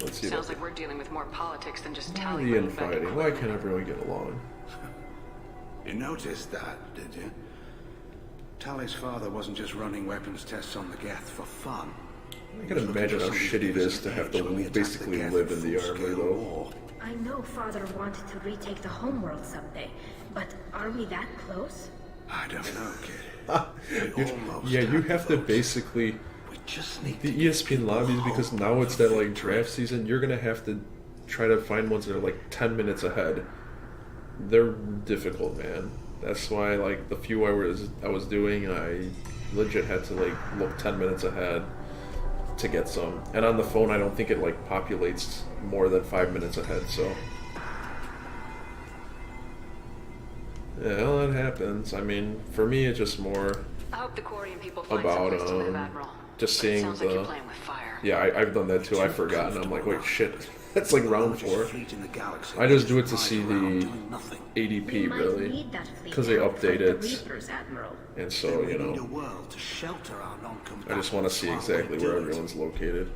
Let's see. Sounds like we're dealing with more politics than just Tali. The infighting. Why can't everyone get along? You noticed that, did you? Tali's father wasn't just running weapons tests on the Geth for fun. I can imagine how shitty it is to have to basically live in the armor, though. I know father wanted to retake the homeworld someday, but are we that close? I don't know, kid. You have to basically the ESPN lobbies, because now it's that like draft season. You're gonna have to try to find ones that are like 10 minutes ahead. They're difficult, man. That's why like the few I was doing, I legit had to like look 10 minutes ahead to get some. And on the phone, I don't think it like populates more than 5 minutes ahead. So yeah, well, that happens. I mean, for me, it's just more I hope the Quarian people find about some place to live, Admiral. just But seeing it sounds like you're the playing with fire. yeah. I've done that too. I've forgotten. I'm like, wait, shit. That's like round 4. I just do it to see the ADP, really, because they update it, and so I just want to see exactly where everyone's located.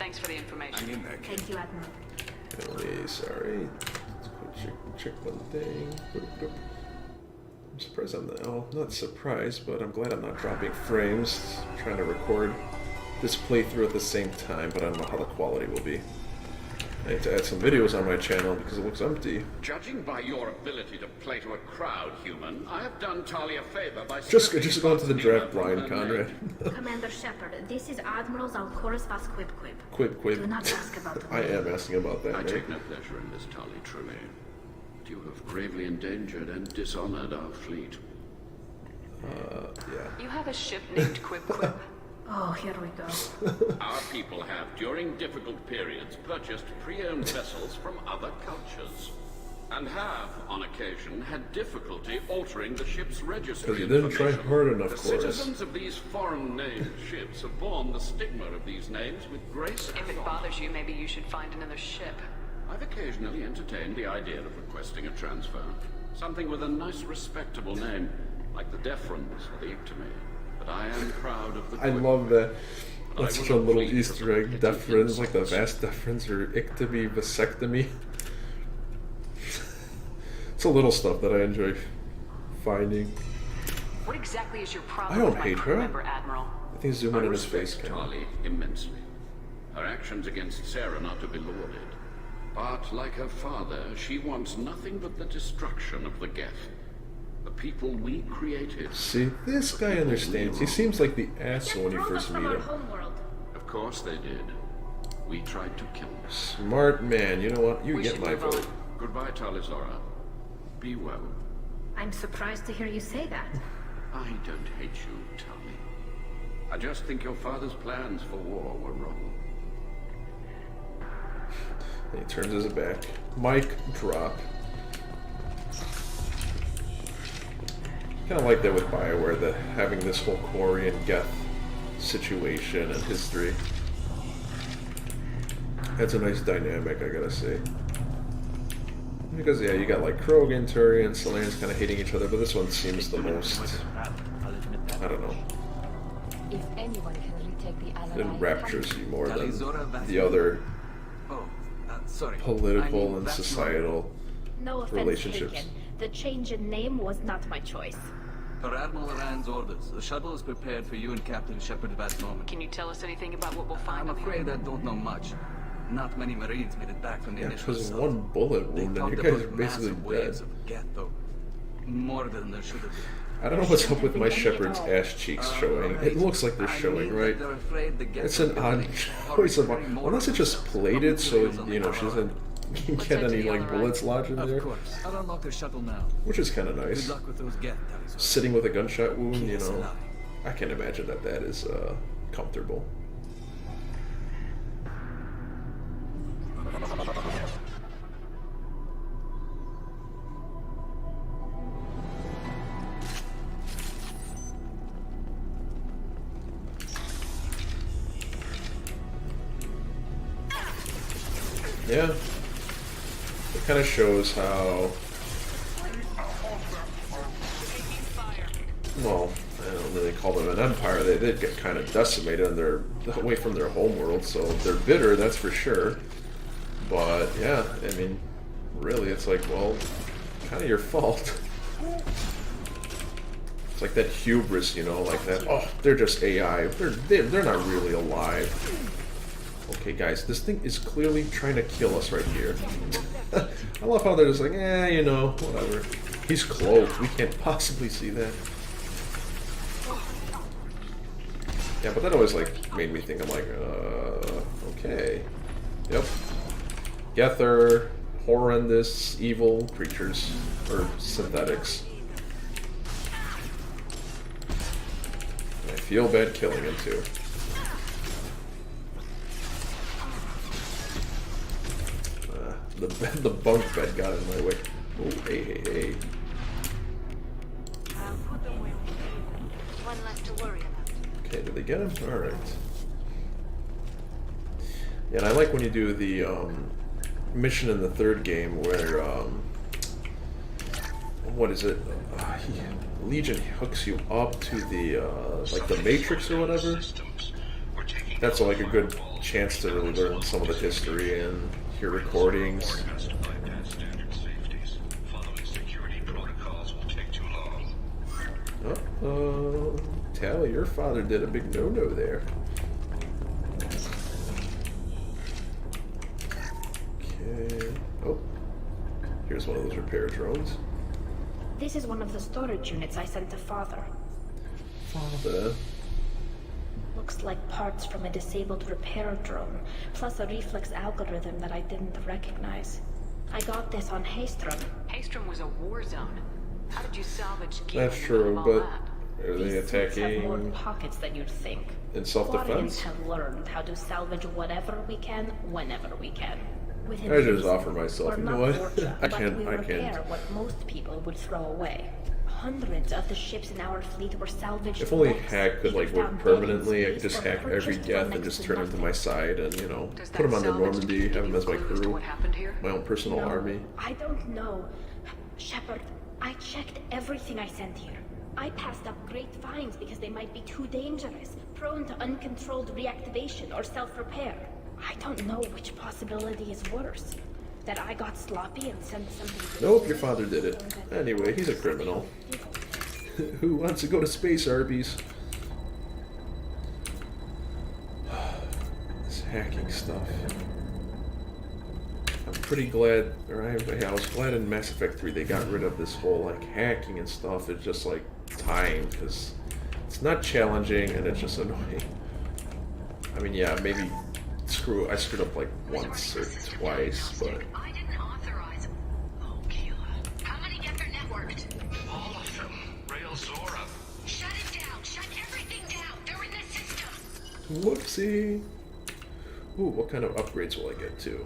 Thanks for the information. Thank you, Admiral. Emily, sorry. Let's go check one thing. I'm surprised not surprised, but I'm glad I'm not dropping frames. I'm trying to record this playthrough at the same time, but I don't know how the quality will be. I need to add some videos on my channel because it looks empty. Judging by your ability to play to a crowd, human, I have done Tali a favor by Just go into the draft blind, Conrad. Commander Shepard, this is Admiral Zalkoris Vas Quib. Quib. Do not ask about the I am asking about that, I mate. take no pleasure in this, Tali, truly. But you have gravely endangered and dishonored our fleet. Yeah. You have a ship named Quib. Oh, here we go. Our people have, during difficult periods, purchased pre-owned vessels from other cultures, and have, on occasion, had difficulty altering the ship's registry. Because you didn't try hard enough, The Chorus. citizens of these foreign-named ships have borne the stigma of these names with grace and If it honor. bothers you, maybe you should find another ship. I've occasionally entertained the idea of requesting a transfer. Something with a nice, respectable name, like the Deferens or the Ictomy. But I am proud of the I love that. That's such a little Easter egg. Deferens, like the vast deferens, or ictomy, vasectomy. It's a little stuff that I enjoy finding. What exactly is your I problem don't with my hate crew her. member, Admiral? I think zoom in on his face. respect Tali immensely. Her actions against Sarah are to be lauded. But like her father, she wants nothing but the destruction of the Geth. The people we created. See, this guy understands. He seems like the asshole when you first meet him. Of course they did. We tried to kill them. Smart man. You know what? You We get should my move on. vote. Goodbye, Talizora. Be well. I'm surprised to hear you say that. I don't hate you, Tali. I just think your father's plans for war were wrong. And he turns his back. Mic drop. Kind of like that with BioWare, having this whole Quarian Geth situation and history. That's a nice dynamic, I gotta say. Because yeah, you got like Krogan, Turian, Solarians kind of hating each other, but this one seems the most, I don't know, If anyone can retake the it ally, raptures you more than the other political and societal No offense relationships. taken. The change in name was not my choice. Per Admiral Rand's orders, the shuttle is prepared for you and Captain Shepard at that moment. Can you tell us anything about what we'll find? I'm afraid I don't know much. Not many Marines made it back from the Yeah, initial because assault. one bullet wound and you guys are basically dead. Waves of Geth, though. More than there should have been. I don't know what's up with my Shepard's ass cheeks showing. It looks like they're showing, right? It's an odd choice of, unless it's just plated so, you know, she doesn't get any, like, bullets lodged in there. Of course. I'll unlock the shuttle now. Which is kind of nice. Good luck with those Geth, Tali. Sitting with a gunshot wound, you know, I can imagine that that is comfortable. Yeah, it kind of shows how, well, I don't really call them an empire. They did get kind of decimated and they're away from their homeworld, so they're bitter, that's for sure. But yeah, I mean, really, it's like, well, kind of your fault. It's like that hubris, you know, like that. Oh, they're just AI. They're not really alive. Okay, guys, this thing is clearly trying to kill us right here. I love how they're just like, you know, whatever. He's cloaked. We can't possibly see that. Yeah, but that always, like, made me think, I'm like, okay. Yep. Gether, horrendous, evil creatures. Or synthetics. And I feel bad killing him, too. The bunk bed got in my way. Oh, hey. I'll put them where we need them. One less to worry about. Okay, did they get him? Alright. Yeah, and I like when you do the mission in the third game where, what is it? Legion hooks you up to the, like the Matrix or whatever. That's like a good chance to really learn some of the history and hear recordings. Uh-oh. Tali, your father did a big no-no there. Okay. Oh. Here's one of those repair drones. This is one of the storage units I sent to Father. Father? Looks like parts from a disabled repair drone, plus a reflex algorithm that I didn't recognize. I got this on Haystrom. Haystrom was a war zone. How did you salvage gear? That's true, but are they These suits have more attacking pockets than you'd think. in Quarians self-defense? have learned how to salvage whatever we can, whenever we can. Within I just reason. offer myself. We're You know not what? Borgia, I but can't. we I repair can't. what most people would throw away. Hundreds of the ships in our fleet were salvaged. If only once. hack could They like were work found permanently, I dead in could just space or hack every purchased for death and next just to turn them to nothing. my side and, you know, Does put them that on their salvage Normandy, give have them you as my clues to crew, what happened here? my own personal No, army. I don't know. Shepard, I checked everything I sent here. I passed up great finds because they might be too dangerous, prone to uncontrolled reactivation or self-repair. I don't know which possibility is worse. That I got sloppy and sent something... Nope, your father did it. Anyway, he's a criminal. Who wants to go to space, Arby's? This hacking stuff. I'm pretty glad, I was glad in Mass Effect 3 they got rid of this whole like hacking and stuff. It's just like time, because it's not challenging and it's just annoying. I mean, yeah, maybe I screwed up like once or twice, but... I didn't authorize. Oh, killer. How many get their networked? All of them. Rail Zora. Shut it down. Shut everything down. They're in the system. Whoopsie. Ooh, what kind of upgrades will I get to?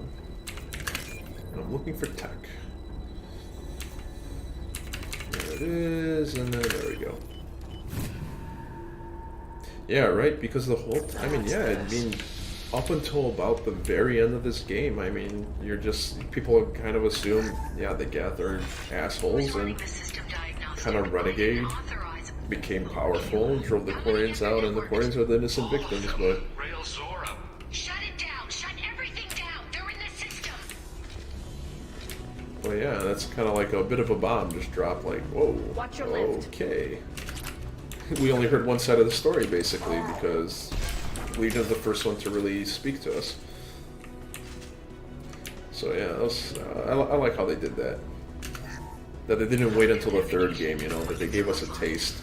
I'm looking for tech. There it is, and then there we go. Yeah, right, because the whole I mean, yeah, I mean, up until about the very end of this game, I mean, people kind of assume, yeah, the Geth are assholes and kind of renegade, became powerful, drove the Quarians out, and the Quarians are the innocent victims, but... Shut it down! Shut everything down! They're in the system! Well, yeah, that's kind of like a bit of a bomb just dropped, like, whoa, Watch your left. okay. We only heard one side of the story, basically, because Legion's the first one to really speak to us. So yeah, that was, I like how they did that. That they didn't wait until the third game, you know, that they gave us a taste,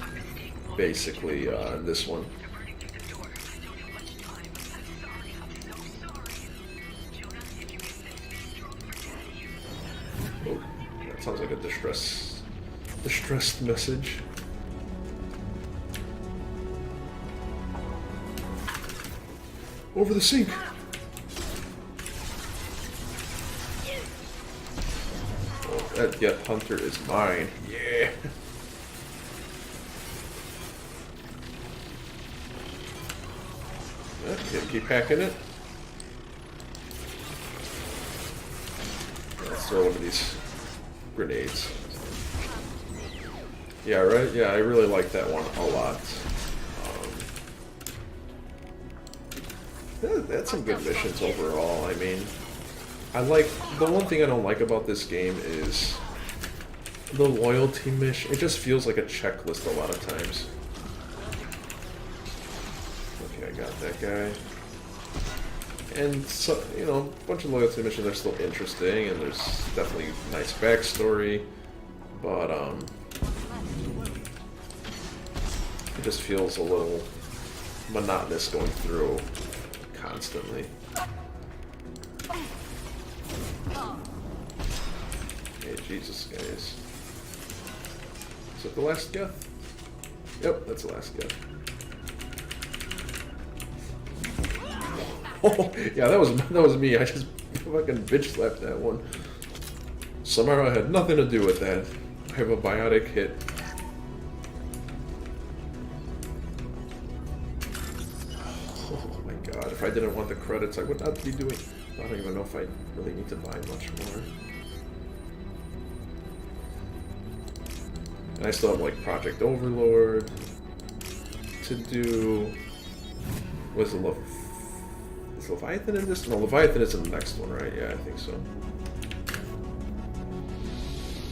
basically, in this one. Oh, that sounds like a distressed message. Over the sink! Oh, that Geth Hunter is mine. Yeah! Keep hacking it. Let's throw one of these grenades. Yeah, right? Yeah, I really like that one a lot. That's some good missions overall. I mean, the one thing I don't like about this game is the loyalty mission. It just feels like a checklist a lot of times. Okay, I got that guy. And so, you know, a bunch of loyalty missions are still interesting, and there's definitely nice backstory, but it just feels a little monotonous going through constantly. Hey, Jesus, guys. Is that the last Geth? Yep, that's the last Geth. Oh, yeah, that was me. I just fucking bitch slapped that one. Somehow I had nothing to do with that. I have a biotic hit. Oh my god, if I didn't want the credits, I would not be doing... I don't even know if I really need to buy much more. And I still have, like, Project Overlord to do... Was it Is Leviathan in this? No, Leviathan is in the next one, right? Yeah, I think so.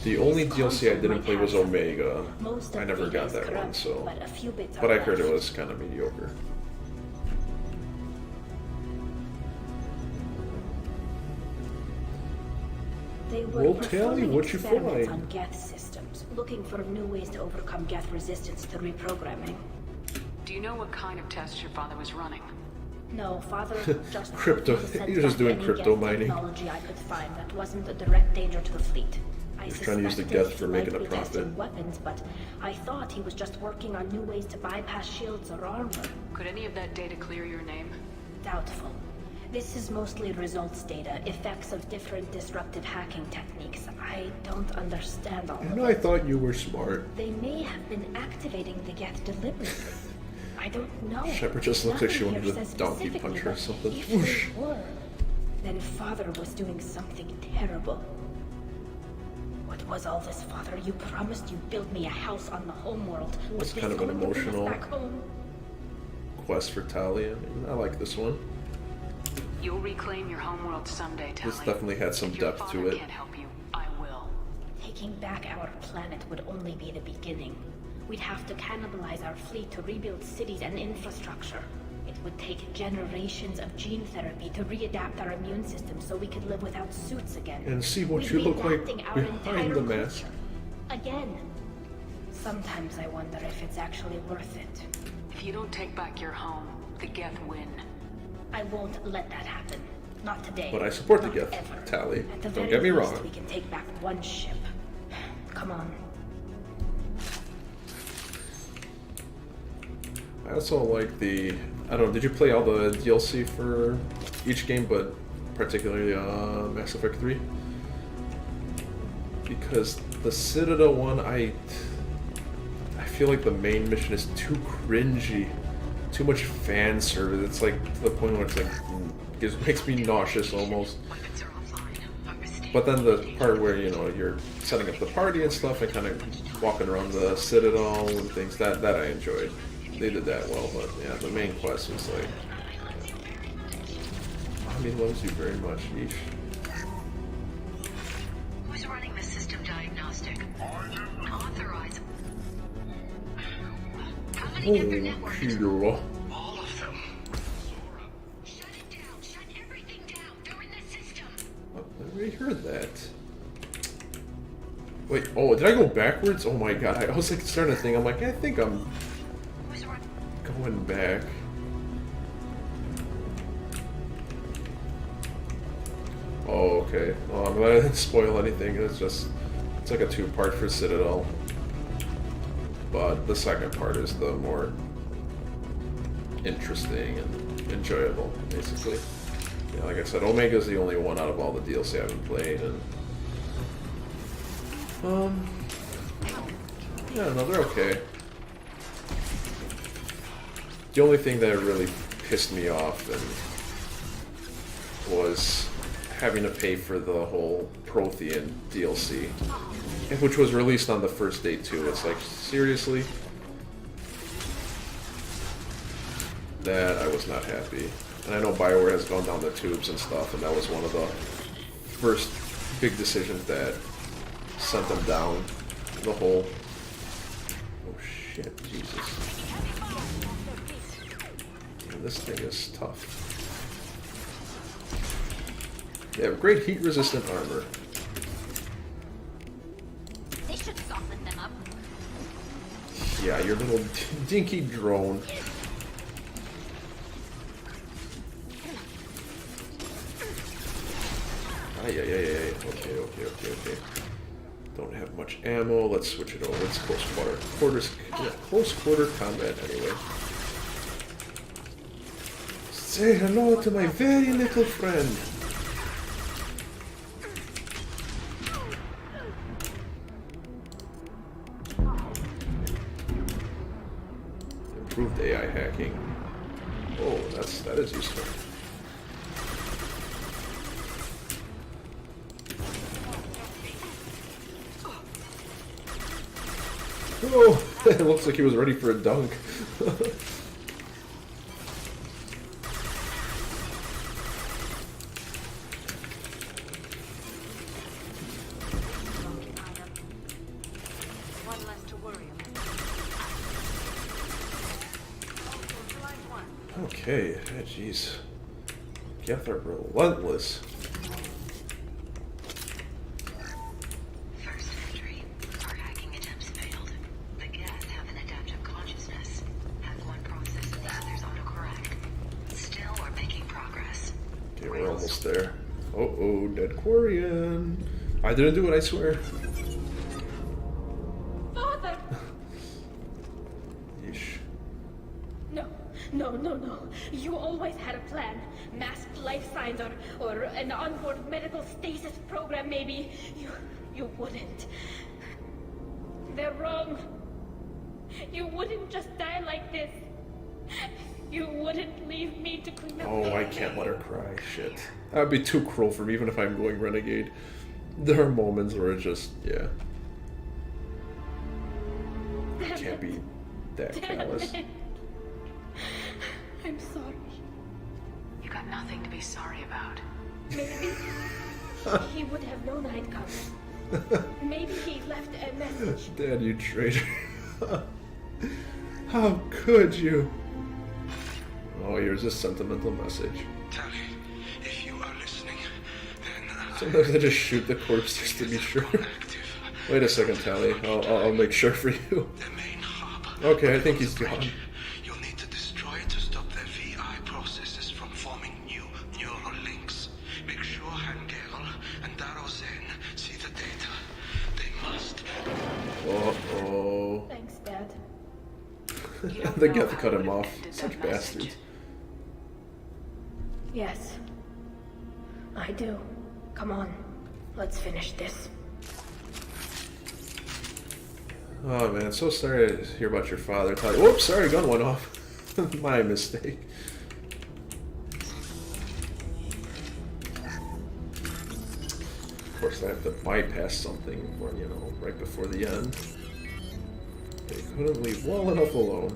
The only DLC I didn't play was Omega. I never got that one, so... But I heard it was kind of mediocre. They were performing experiments on Geth systems, looking for new ways to overcome Geth resistance to reprogramming. Do you know what kind of tests your father was running? No, Father just crypto. He was just doing crypto mining. Technology I could find that wasn't a direct danger to the fleet. I He's trying to use the Geth for making a profit. Weapons, but I thought he was just working on new ways to bypass shields or armor. Could any of that data clear your name? Doubtful. This is mostly results data, effects of different disruptive hacking techniques. I don't understand all of it. I thought you were smart. They may have been activating the Geth deliberately. I don't know. Shepard just looks like she wanted to donkey punch her or something. If they were, then Father was doing something terrible. What was all this, Father? You promised you'd build me a house on the homeworld. Was kind of an emotional quest for Tali. I like this one. You'll reclaim your homeworld someday, Tali. This definitely had some depth to it. Can't help you. I will. Taking back our planet would only be the beginning. We'd have to cannibalize our fleet to rebuild cities and infrastructure. It would take generations of gene therapy to readapt our immune system so we could live without suits again. And see what you look like behind the mask. Again. Sometimes I wonder if it's actually worth it. If you don't take back your home, the Geth win. I won't let that happen. Not today. But I support the Geth, Tali. Don't get me wrong. We can take back one ship. Come on. I also like the... I don't know, did you play all the DLC for each game, but particularly Mass Effect 3? Because the Citadel one, I feel like the main mission is too cringy. too much fan service. It's like to the point where it's like makes me nauseous almost. But then the part where, you know, you're setting up the party and stuff and kind of walking around the Citadel and things, that I enjoyed. They did that well, but yeah, the main quest was like, Mommy loves you very much, yeesh. Who's running the system diagnostic? Authorize. How many get their network? Hero. All of them. Shut it down. Shut everything down. They're in the system. I already heard that. Wait, oh, did I go backwards? Oh my god, I was like starting to think, I'm like, I think I'm going back. Oh, okay. Well, I'm glad I didn't spoil anything. It's like a two-part for Citadel. But the second part is the more interesting and enjoyable, basically. Yeah, like I said, Omega's the only one out of all the DLC I haven't played, and yeah, no, they're okay. The only thing that really pissed me off was having to pay for the whole Prothean DLC, which was released on the first day too. It's like, seriously? That I was not happy. And I know BioWare has gone down the tubes and stuff, and that was one of the first big decisions that sent them down the hole. Oh shit, Jesus. Damn, this thing is tough. They have great heat-resistant armor. They should soften them up. Yeah, your little dinky drone. Ay. Okay. Don't have much ammo. Let's switch it over. It's close quarter combat anyway. Say hello to my very little friend. Improved AI hacking. Oh, that is useful. Oh, it looks like he was ready for a dunk. One less to worry about. Okay, jeez. Geth are relentless. First entry. Our hacking attempts failed. The Geth have an adaptive consciousness. Hack one process and the others autocorrect. Still, we're making progress. Okay, we're almost there. Oh, dead Quarian. I didn't do it, I swear. Father! Yeesh. No. You always had a plan. Masked life signs or an onboard medical stasis program, maybe. You wouldn't. They're wrong. You wouldn't just die like this. You wouldn't leave me to clean up. Oh, I can't let her cry. Shit. That would be too cruel for me, even if I'm going Renegade. There are moments where it's just, yeah. I can't be that callous. I'm sorry. You got nothing to be sorry about. Maybe he would have known I'd come. Maybe he left a message. Dad, you traitor. How could you? Oh, here's a sentimental message. Tali, if you are listening, then Sometimes I just shoot the corpse just to be sure. Wait a second, Tali. I'll make sure for you. Okay, I think he's gone. you'll need to destroy it to stop their VI processes from forming new neural links. Make sure Hangel and Darozen see the data. They must. Uh-oh. Thanks, Dad. The Geth cut him off. Such bastards. Yes. I do. Come on. Let's finish this. Oh man, so sorry to hear about your father. Tali. Whoops, sorry, gun went off. My mistake. Of course, I have to bypass something, you know, right before the end. They couldn't leave well enough alone.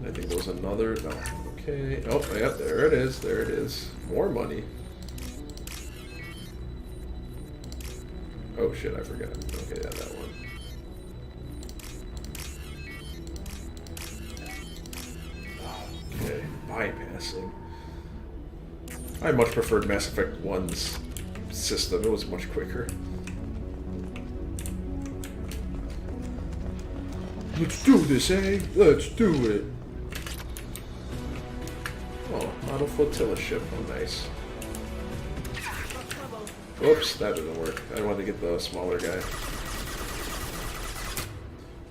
I think there was another. No. Okay. Oh, yeah, there it is. There it is. More money. Oh shit, I forgot. Okay, yeah, that one. Okay, bypassing. I much preferred Mass Effect 1's system. It was much quicker. Let's do this, eh? Let's do it. Oh, model flotilla ship. Oh, nice. Oops, that didn't work. I wanted to get the smaller guy.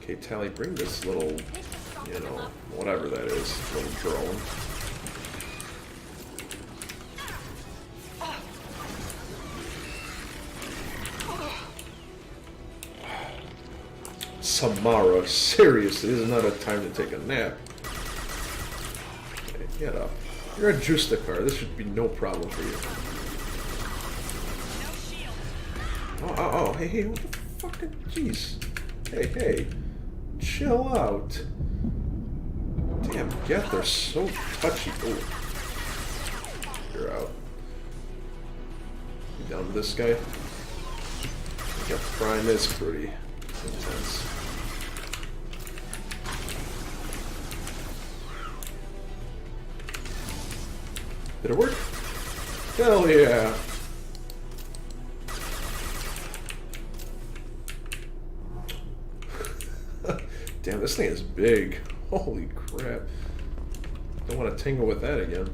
Okay, Tali, bring this little, you know, whatever that is, little drone. Samara, seriously, this is not a time to take a nap. Okay, get up. You're a Justicar. This should be no problem for you. Oh, hey, what the fucking, jeez. Hey, chill out. Damn, Geth, they're so touchy. Oh, you're out. You down with this guy? Geth Prime is pretty intense. Did it work? Hell yeah! Damn, this thing is big. Holy crap. Don't want to tingle with that again.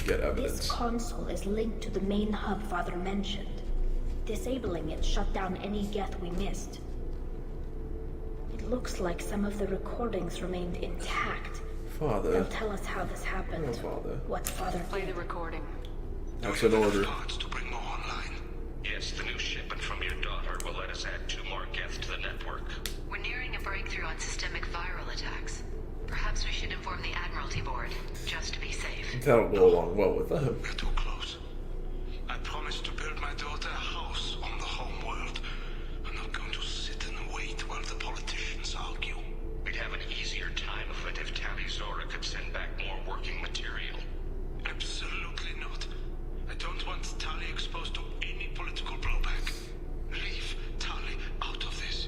Get evidence. This console is linked to the main hub Father mentioned. Disabling it shut down any Geth we missed. It looks like some of the recordings remained intact. Father. They'll tell us how this happened. Oh, Father. What Father Play the recording. That's an order. To bring more online. Yes, the new shipment from your daughter will let us add 2 more Geth to the network. We're nearing a breakthrough on systemic viral attacks. Perhaps we should inform the Admiralty Board, just to be safe. That'll go along well with them. We're too close. I promised to build my daughter a house on the home world. I'm not going to sit and wait while the politicians argue. We'd have an easier time of it if Tali Zora could send back more working material. Absolutely not. I don't want Tali exposed to any political blowback. Leave Tali out of this.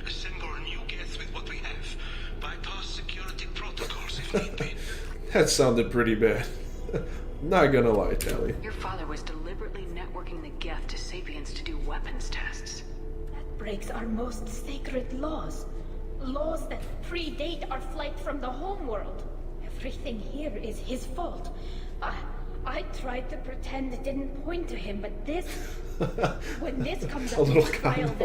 Assemble a new Geth with what we have. Bypass security protocols if need be. That sounded pretty bad. Not gonna lie, Tali. Your father was deliberately networking the Geth to Sapiens to do weapons tests. That breaks our most sacred laws. Laws that predate our flight from the homeworld. Everything here is his fault. I tried to pretend it didn't point to him, but this... when this comes up to trial,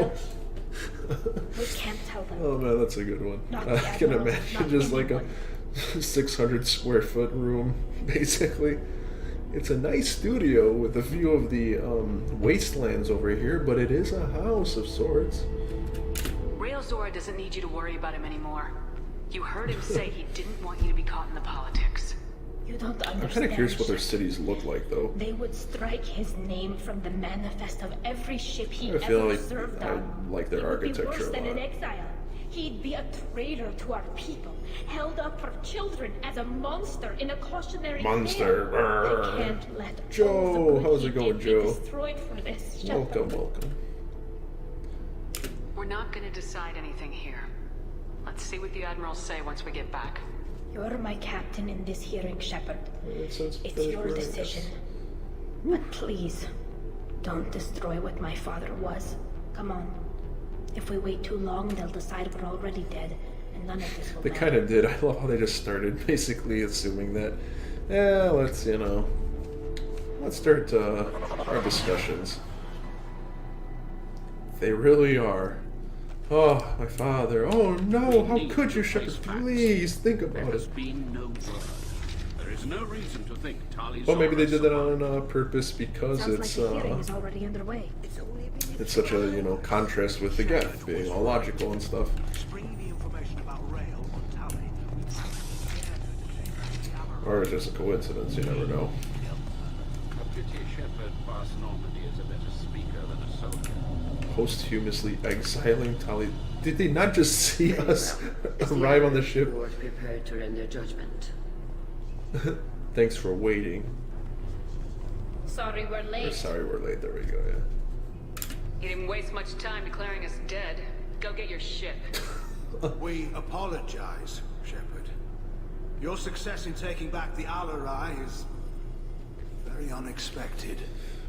we can't tell them. Oh man, that's a good one. I can imagine just like a 600 square foot room, basically. It's a nice studio with a view of the wastelands over here, but it is a house of sorts. Rail Zora doesn't need you to worry about him anymore. You heard him say he didn't want you to be caught in the politics. You don't understand. I'm kind of curious what their cities look like, though. They would strike his name from the manifest of every ship he I feel ever like served I on. like their He would be architecture worse a than lot. an exile. He'd be a traitor to our people, held up for children as a monster in a cautionary Monster. tale. I can't let all the Joe, good how's he it going, did be Joe? destroyed for this. Welcome, welcome. We're not gonna decide anything here. Let's see what the admirals say once we get back. You're my captain in this hearing, Shepard. It's really your great, decision. But please, don't destroy what my father was. Come on. If we wait too long, they'll decide we're already dead, and none of this will They matter. kind of did. I love how they just started basically assuming that, yeah, let's start our discussions. They really are. Oh, my father. Oh no, how could you, Shepard? Please think about it. Been no word. There is no reason to think Tali But maybe they Zora's did that on purpose because Sounds it's like the hearing is already underway. it's such a, you know, contrast with the Geth being all logical and stuff. Bringing the information about Rail on Tali. Or it's just a coincidence, you never know. A pity Shepard Boss Normandy is a better speaker than a soldier. Posthumously exiling Tali. Did they not just see us arrive on the ship? You are prepared to render judgment. Thanks for waiting. Sorry we're Or late. sorry we're late, there we go, yeah. You didn't waste much time declaring us dead. Go get your ship. We apologize, Shepard. Your success in taking back the Alarai is very unexpected.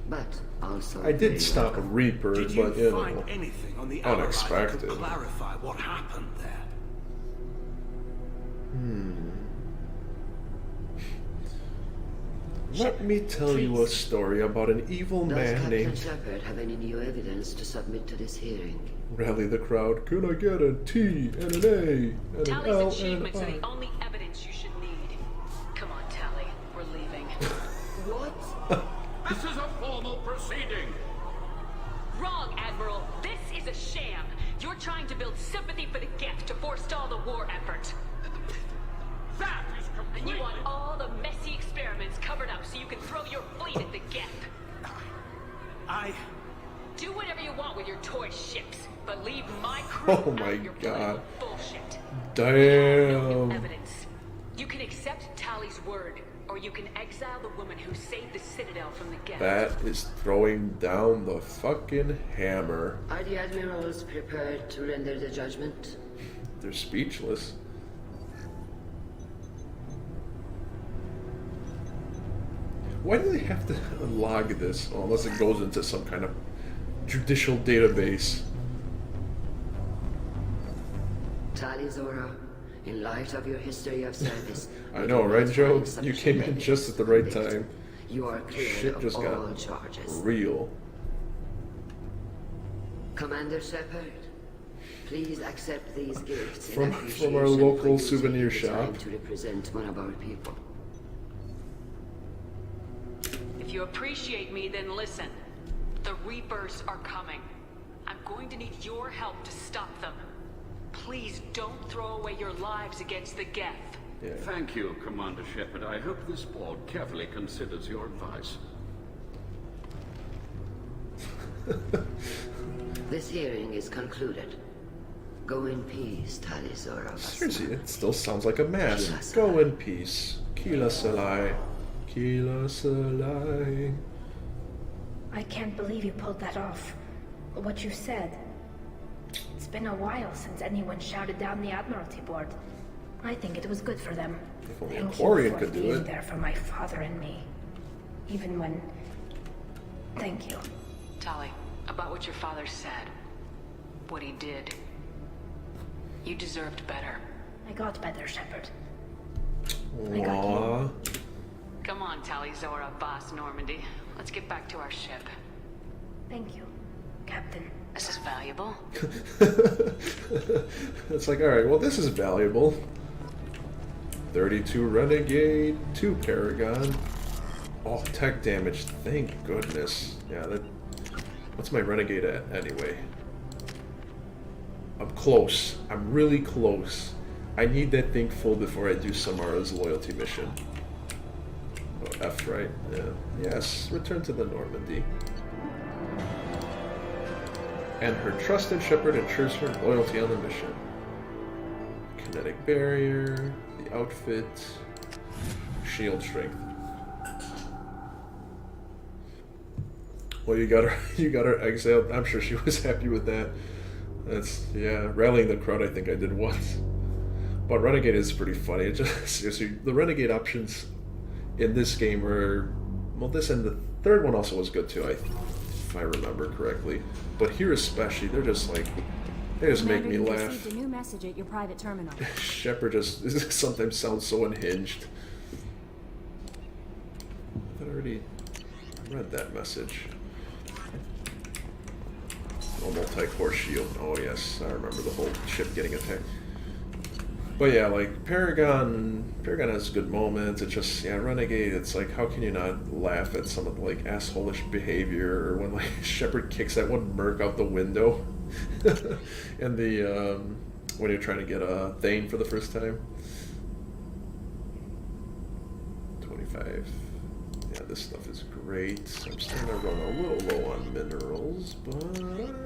But also I did stop a Reaper, Did you but you find know, anything on the Alarai that unexpected. could clarify what happened there? Let me tell you a story about an evil Does man Captain named Shepard have any new evidence to submit to this hearing? Rally the crowd. Could I get a T and an A and an Tally's L and achievements are an the only evidence you should need. Come on, Tali. We're leaving. What? This is a formal proceeding. Wrong, Admiral. This is a sham. You're trying to build sympathy for the Geth to forestall the war effort. That is And completely... you want all the messy experiments covered up so you can throw your fleet at the Geth. Do whatever you want with your toy ships, but leave my crew Oh out my of your God. political bullshit. Damn. No new evidence. You can accept Tali's word, or you can exile the woman who saved the Citadel from the Geth. That is throwing down the fucking hammer. Are the admirals prepared to render the judgment? They're speechless. Why do they have to log this? Oh, unless it goes into some kind of judicial database. Tali Zora, in light of your history of service, I know, right, Joe? You came in just at the right time. you are cleared Shit of just all got charges. real. Commander Shepard, please accept these gifts in From appreciation our for local you souvenir taking the time shop. to represent one of our people. If you appreciate me, then listen. The Reapers are coming. I'm going to need your help to stop them. Please don't throw away your lives against the Geth. Yeah. Thank you, Commander Shepard. I hope this board carefully considers your advice. This hearing is concluded. Go in peace, Tali Zora. Seriously, it still sounds like a mass. Go in peace. Kila Salai. Kila Salai. I can't believe you pulled that off. What you said. It's been a while since anyone shouted down the Admiralty Board. I think it was good for them. If only Thank Aquarian you for could do being it. there for my father and me. Even when... Thank you. Tali, about what your father said. What he did. You deserved better. I got better, Shepard. Aww. Come on, Tali Zora, Boss Normandy. Let's get back to our ship. Thank you, Captain. This is valuable. It's like, alright, well, this is valuable. 32 Renegade, 2 Paragon. Oh, tech damage, thank goodness. Yeah, that. What's my Renegade at, anyway? I'm close. I'm really close. I need that thing full before I do Samara's loyalty mission. Oh, F, right? Yeah. Yes, return to the Normandy. And her trusted shepherd ensures her loyalty on the mission. Kinetic barrier, the outfit, shield strength. Well, you got her exiled. I'm sure she was happy with that. That's, yeah, rallying the crowd I think I did once. But Renegade is pretty funny. It just, seriously, the Renegade options in this game are, well, this and the third one also was good too, if I remember correctly. But here especially, they're just like, they just make me Commander, you laugh. received a new message at your private terminal. Shepard just sometimes sounds so unhinged. I already read that message. Oh, multi-core shield. Oh yes, I remember the whole ship getting attacked. But yeah, like Paragon has good moments. It's just, yeah, Renegade, it's like, how can you not laugh at some of the like assholish behavior, or when like Shepard kicks that one merc out the window and the when you're trying to get a Thane for the first time. 25. Yeah, this stuff is great. I'm starting to run a little low on minerals, but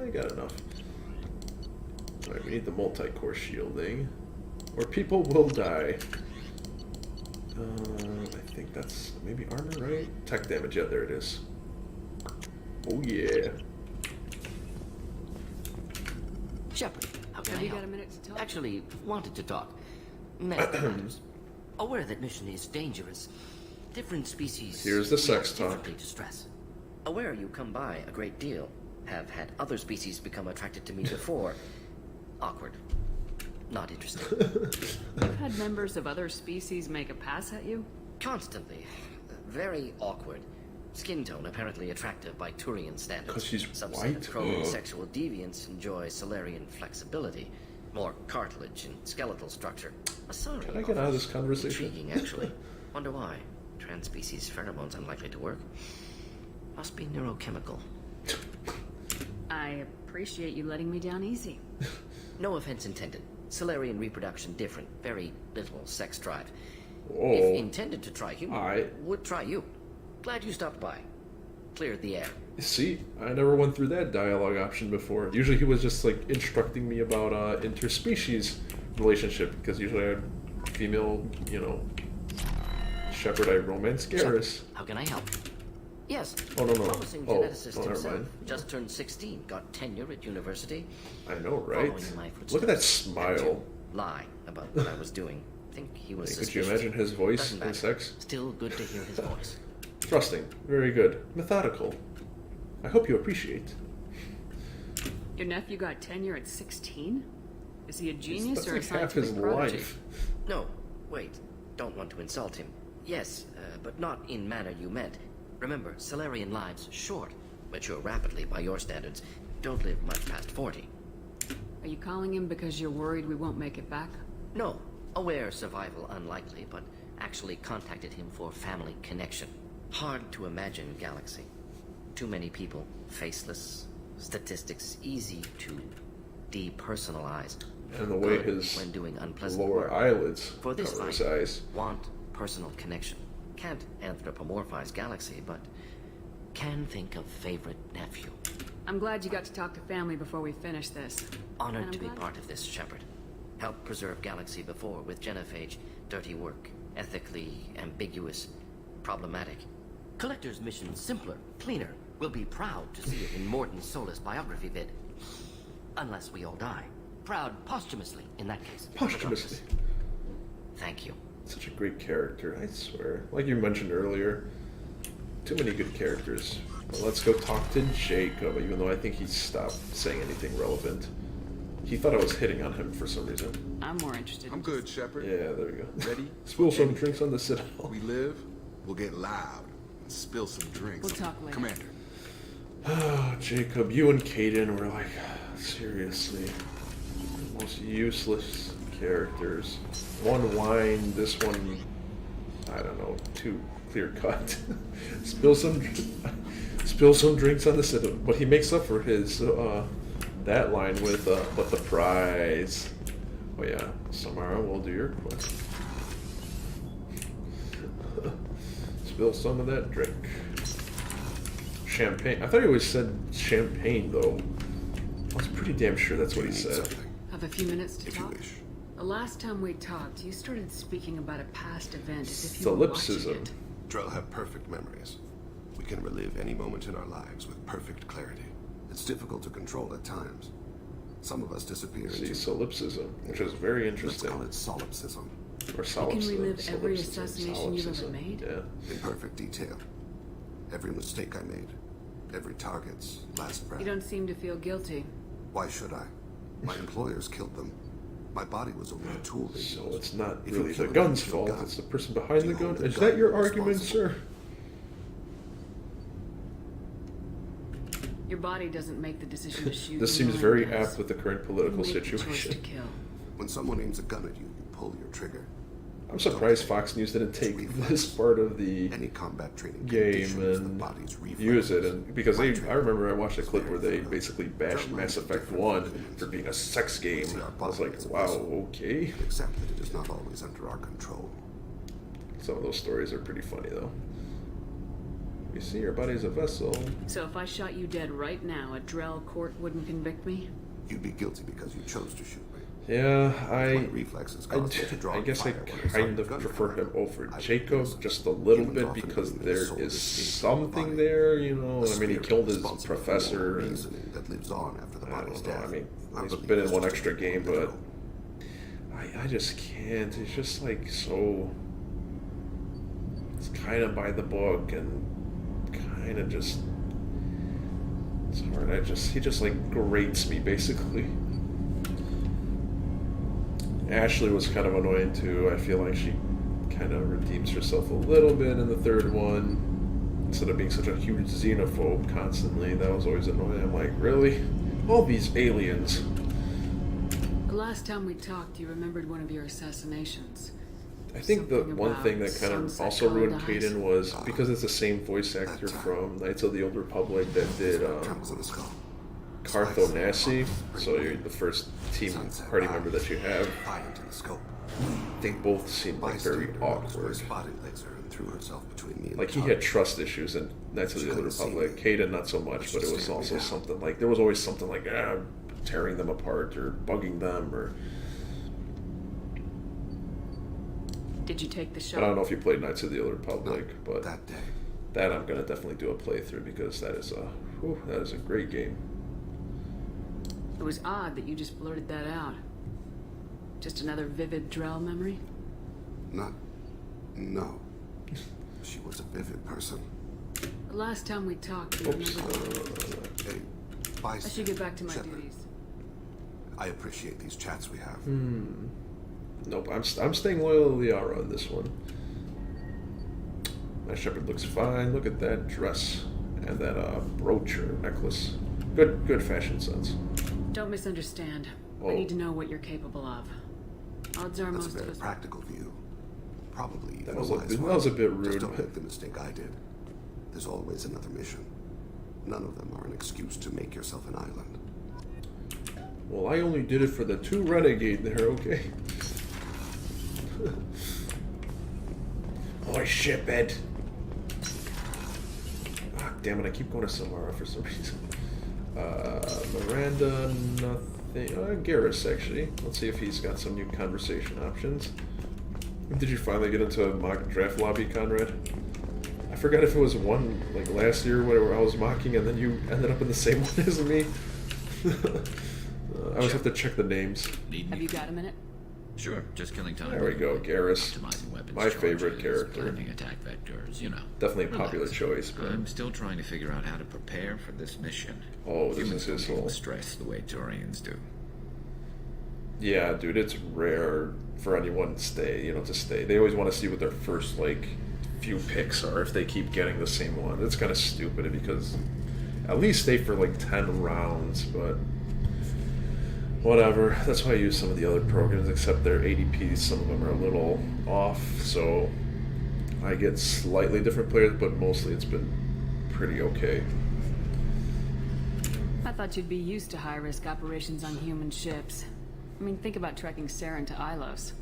I got enough. Alright, we need the multi-core shielding, or people will die. I think that's maybe armor, right? Tech damage, yeah, there it is. Oh yeah. Shepard, how can Have I you help? got a minute to talk? Actually, wanted to talk. Medical matters. Aware that mission is dangerous. Different species Here's the sex react talk. differently to stress. Aware you come by a great deal. Have had other species become attracted to me before. Awkward. Not interested. You've had members of other species make a pass at you? Constantly. Very awkward. Skin tone apparently attractive by Turian standards. 'Cause she's Subset white? of Krogan Ugh. sexual deviants enjoy Solarian flexibility. More cartilage and skeletal structure. A sorry. Can I get out of this conversation? Intriguing, actually. Wonder why. Transspecies pheromones unlikely to work. Must be neurochemical. I appreciate you letting me down easy. No offense intended. Solarian reproduction different. Very little sex drive. Whoa. If intended to try human, I would try you. Glad you stopped by. Cleared the air. see, I never went through that dialogue option before. Usually he was just like instructing me about interspecies relationship, because usually I had female, you know, Shepard, I romance Garrus. How can I help? Yes. Oh, no. Promising Oh, geneticist never himself. mind. Just turned 16. Got tenure at university. I know, right? Following in my footsteps. Look at that Had smile. to lie about what I was doing. Think he was Hey, could you suspicious. imagine his voice Doesn't in matter. sex? Still good to hear his voice. Trusting. Very good. Methodical. I hope you appreciate. Your nephew got tenure at 16? Is he a genius That's or a like half his scientific prodigy? life. No, wait. Don't want to insult him. Yes, but not in manner you meant. Remember, Solarian lives short. Mature rapidly by your standards. Don't live much past 40. Are you calling him because you're worried we won't make it back? No. Aware survival unlikely, but actually contacted him for family connection. Hard to imagine galaxy. Too many people, faceless, statistics easy to depersonalize. And the way Good his when doing unpleasant lower work. eyelids For this cover his fight, eyes. want personal connection. Can't anthropomorphize galaxy, but can think of favorite nephew. I'm glad you got to talk to family before we finish this. Honored And to I'm be glad- part of this, Shepard. Helped preserve galaxy before with genophage. Dirty work. Ethically ambiguous. Problematic. Collector's mission simpler, cleaner. We'll be proud to see it in Morton Solus biography vid. Unless we all die. Proud posthumously, in that case. Posthumously. Thank you. Such a great character, I swear. Like you mentioned earlier, too many good characters. Well, let's go talk to Jacob, even though I think he stopped saying anything relevant. He thought I was hitting on him for some reason. I'm more interested. I'm good, Shepard. Yeah, there we go. Ready? Spill some drinks on the Citadel. We live, we'll get loud, and spill some drinks. We'll talk later. Commander. Oh, Jacob, you and Kaden were like, seriously, the most useless characters. One whine, this one, I don't know, too clear cut. spill some drinks on the Citadel. But he makes up for his that line with but the prize. Oh yeah, Samara will do your quest. Spill some of that drink. Champagne. I thought he always said champagne though. I was pretty damn sure that's what he said. Have a few minutes to If you talk? wish. The last time we talked, you started speaking about a past event as if you were watching Solipsism. it. Drell have perfect memories. We can relive any moment in our lives with perfect clarity. It's difficult to control at times. Some of us disappear See, into... solipsism, which is very interesting. Let's call it solipsism. Or You solipsism. can relive every solipsism, assassination you've ever solipsism. made? Yeah. In perfect detail. Every mistake I made. Every target's last breath. You don't seem to feel guilty. Why should I? My employers killed them. My body was only a tool they used. So it's not If you really kill the an gun's actual fault, gun, it's the person behind do the you gun. hold the Is gun that your argument, responsible? sir? Your body doesn't make the decision to shoot. This your seems mind very does. apt with the current You political make the choice to situation. kill. When someone aims a gun at you, you pull your trigger. I'm surprised Fox News didn't take this part of the Any combat training game the and body's use it, and because I remember I watched a clip where they basically bashed Mass Effect 1 for being a sex game. I was like, wow, okay. Except that it is not always under our control. Some of those stories are pretty funny, though. You see, your body's a vessel. So if I shot you dead right now, a Drell court wouldn't convict me? You'd be guilty because you chose to shoot me. Yeah, My reflexes I guess I kind of prefer him over Jacob just a little bit because there is something there, you know. I mean, he killed his professor. And, that lives on after the I body's don't know. death. I mean, he's been in one extra game, but I just can't. It's just like so. It's kind of by the book and kind of just. It's hard. He just like grates me basically. Ashley was kind of annoying too. I feel like she kind of redeems herself a little bit in the third one. Instead of being such a huge xenophobe constantly, that was always annoying. I'm like, really? All these aliens. The last time we talked, you remembered one of your assassinations. I think the Something one about thing that kind of sunset also ruined colored eyes. Kaden was because it's the same voice actor from Knights of the Old Republic that did Cartho Nassi, so you're the first team party member that you have. They both seem like very awkward. Like he had trust issues in Knights of the Old Republic. Kaden not so much, but it was also something like there was always something like tearing them apart or bugging them or. Did you take the shot? I don't know if you played Knights of the Old Republic, but that I'm gonna definitely do a playthrough because that is a great game. It was odd that you just blurted that out. Just another vivid Drell memory? No. She was a vivid person. The last time we talked, you remembered... I should get back to my duties. I appreciate these chats we have. Nope, I'm staying loyal to Liara on this one. My Shepard looks fine. Look at that dress and that brooch or necklace. Good fashion sense. Don't misunderstand. I need to know what you're capable of. Odds are most of us... practical view. Probably that was a bit rude. Just don't make the mistake I did. There's always another mission. None of them are an excuse to make yourself an island. Well, I only did it for the 2 renegade there, okay? Oh, shiphead. Ah, damn it, I keep going to Samara for some reason. Miranda, nothing. Garrus, actually. Let's see if he's got some new conversation options. Did you finally get into a mock draft lobby, Conrad? I forgot if it was one, like, last year where I was mocking and then you ended up in the same one as me. I always have to check the names. Have you got a minute? Sure, just killing time. There we go, Garrus. Optimizing weapons My favorite character. Planning attack vectors, you know. Definitely a popular choice, but... I'm still trying to figure out how to prepare for this mission. Oh, this Humans is his don't whole... stress the way Turians do. Yeah, dude, it's rare for anyone to stay. They always want to see what their first, like, few picks are if they keep getting the same one. It's kind of stupid because at least stay for, like, 10 rounds, but... Whatever. That's why I use some of the other programs, except their ADPs, some of them are a little off, so I get slightly different players, but mostly it's been pretty okay. I thought you'd be used to high-risk operations on human ships. I mean, think about tracking Saren to Ilos.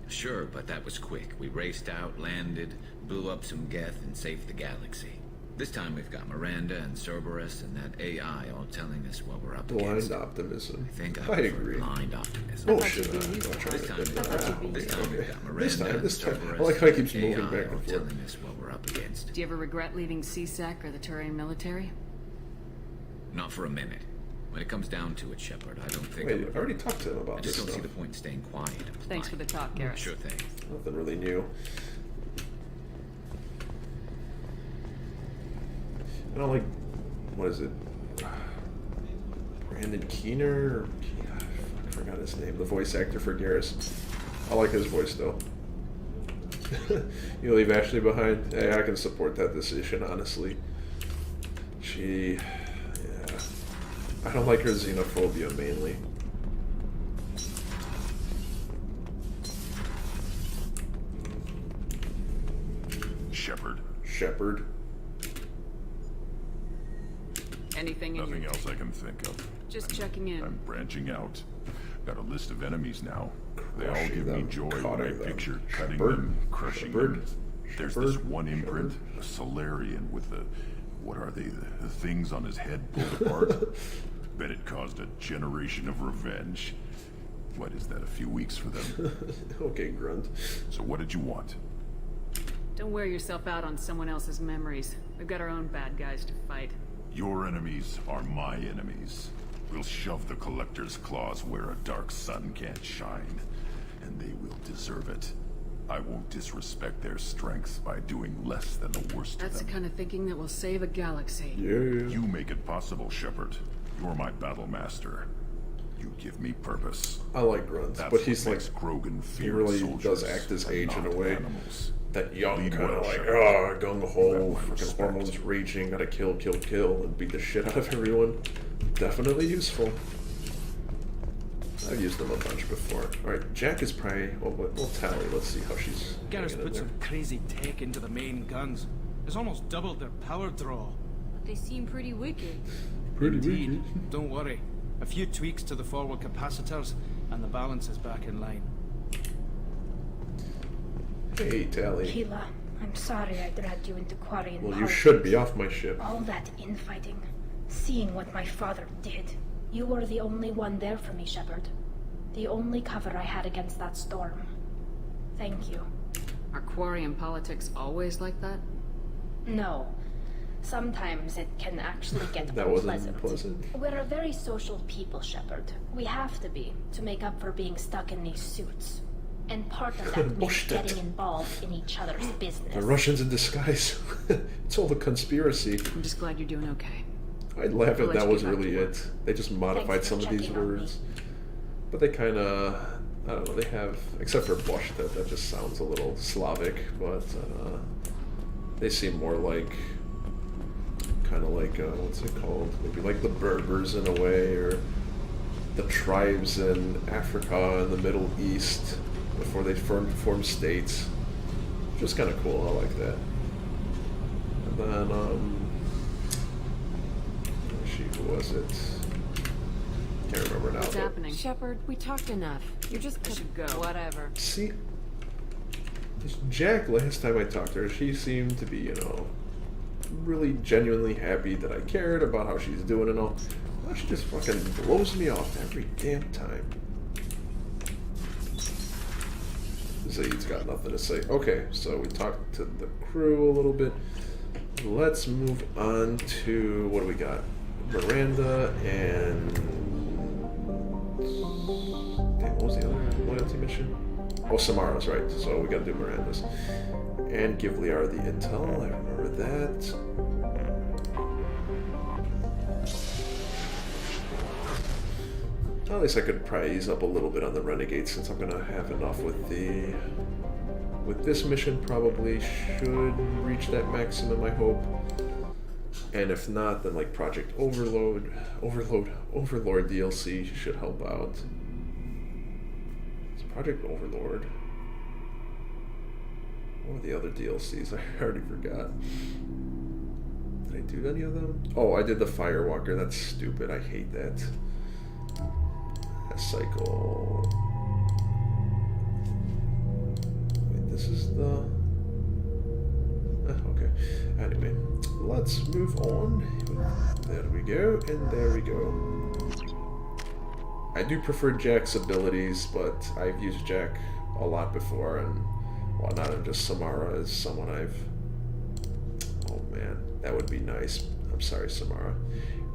Sure, but that was quick. We raced out, landed, blew up some Geth, and saved the galaxy. This time we've got Miranda and Cerberus and that AI all telling us what we're up against. Blind optimism. I think I agree. Blind optimism. Oh shit! This time we've got Miranda This time. Cerberus, I like how he keeps moving AI back all and forth. telling us what we're up against. Do you ever regret leaving CSEC or the Turian military? Not for a minute. When it comes down to it, Shepard, I don't think... Wait, I already talked to him about I this just don't see stuff. the point in staying quiet. Thanks for the talk, Garrus. Sure thing. Nothing really new. I don't like... What is it? Brandon Keener? I forgot his name. The voice actor for Garrus. I like his voice, though. You leave Ashley behind? Hey, I can support that decision, honestly. Yeah. I don't like her xenophobia, mainly. Shepard. Anything in Nothing your... else I can think of. Just checking in. I'm branching out. Got a list of enemies now. They all Crushing give me them, joy cutting when I them. picture cutting Shepard. them, crushing Shepard. them. There's this one imprint, a Solarian with the... What are they? The things on his head pulled apart? Bet it caused a generation of revenge. What is that, a few weeks for them? Okay, Grunt. So what did you want? Don't wear yourself out on someone else's memories. We've got our own bad guys to fight. Your enemies are my enemies. We'll shove the Collector's claws where a dark sun can't shine. And they will deserve it. I won't disrespect their strengths by doing less than the worst That's of the them. kind of thinking that will save a galaxy. Yeah. You make it possible, Shepard. You're my battle master. You give me purpose. I like Grunts, That's but he's what like, makes Krogan he fear really soldiers does act his and age in a not way. animals. That young Lead kind of well, like, Shepard. gung ho, You have my fucking respect. hormones raging, gotta kill, and beat the shit out of everyone. Definitely useful. I've used them a bunch before. Alright, Jack is probably, well, Tali, let's see how she's Garrus hanging in put there. some crazy tech into the main guns. It's almost doubled their power draw. But they seem pretty wicked. Indeed. Don't worry. A few tweaks to the forward capacitors, and the balance is back in line. Hey, Tali. Keela, I'm sorry I dragged you into Quarian Well, you politics. should be off my ship. All that infighting, seeing what my father did. You were the only one there for me, Shepard. The only cover I had against that storm. Thank you. Are Quarian politics always like that? No. Sometimes it can actually get That wasn't unpleasant. pleasant. We're a very social people, Shepard. We have to be, to make up for being stuck in these suits. And part of that means Bullshit. getting involved in each other's business. The Russians in disguise. It's all a conspiracy. I'm just glad you're doing okay. I'd laugh I'll if let that you was get back to really work. it. They just modified Thanks some for of these checking on me. words. But they kind of, I don't know, they have, except for Boschta, that just sounds a little Slavic, but they seem more like, kind of like, what's it called? Maybe like the Berbers in a way, or the tribes in Africa and the Middle East before they formed states. Just kind of cool, I like that. And then, who was it? Can't remember now. What's but- happening? Shepard, we talked enough. You're just I should go. whatever. See, this Jack, last time I talked to her, she seemed to be, you know, really genuinely happy that I cared about how she's doing and all. Now she just fucking blows me off every damn time. Zaid's got nothing to say. Okay, so we talked to the crew a little bit. Let's move on to, what do we got? Miranda and... Damn, what was the other loyalty mission? Oh, Samara's, right. So we gotta do Miranda's. And give Liara the intel, I remember that. At least I could probably ease up a little bit on the Renegade since I'm gonna have enough with the... With this mission, probably should reach that maximum, I hope. And if not, then like Project Overlord DLC should help out. It's Project Overlord. What were the other DLCs? I already forgot. Did I do any of them? Oh, I did the Firewalker. That's stupid. I hate that. Cycle. Wait, this is the... okay. Anyway, let's move on. There we go, and there we go. I do prefer Jack's abilities, but I've used Jack a lot before and whatnot, and just Samara is someone I've... Oh man, that would be nice. I'm sorry, Samara.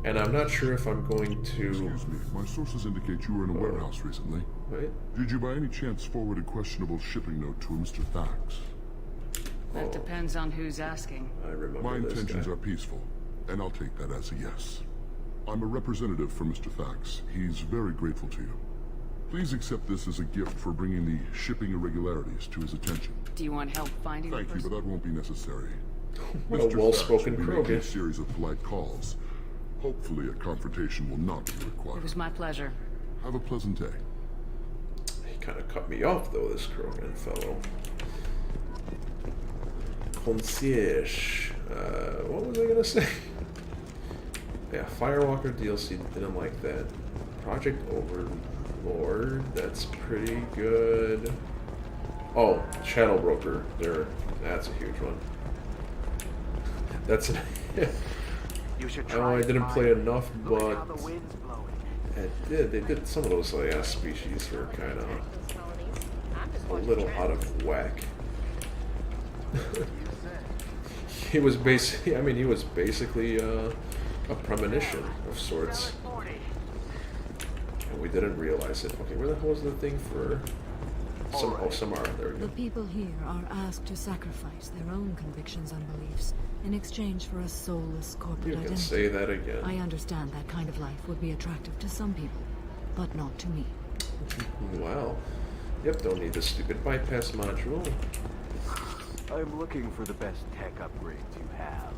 And I'm not sure if I'm going to... Excuse me, my sources indicate you were in a warehouse recently. Right? Did you by any chance forward a questionable shipping note to Mr. Thax? That depends on who's asking. I remember My this intentions guy. are peaceful, and I'll take that as a yes. I'm a representative for Mr. Thax. He's very grateful to you. Please accept this as a gift for bringing the shipping irregularities to his attention. Do you want help finding Thank the you, person? but that won't be necessary. What a Mr. well-spoken Thax will be making Krogan. a series of polite calls. Hopefully a confrontation will not be It required. was my pleasure. Have a pleasant day. He kind of cut me off, though, this Krogan fellow. Concierge. What was I gonna say? Yeah, Firewalker DLC, didn't like that. Project Overlord, that's pretty good. Oh, Shadow Broker, that's a huge one. That's I didn't play enough, but they did some of those species were kind of a little out of whack. He was basically a premonition of sorts, and we didn't realize it. Okay, where the hell is the thing for? Samara, there we go. The people here are asked to sacrifice their own convictions and beliefs in exchange for a soulless corporate You can identity. say that again. I understand that kind of life would be attractive to some people, but not to me. Wow. Yep, don't need the stupid bypass module. I'm looking for the best tech upgrades you have.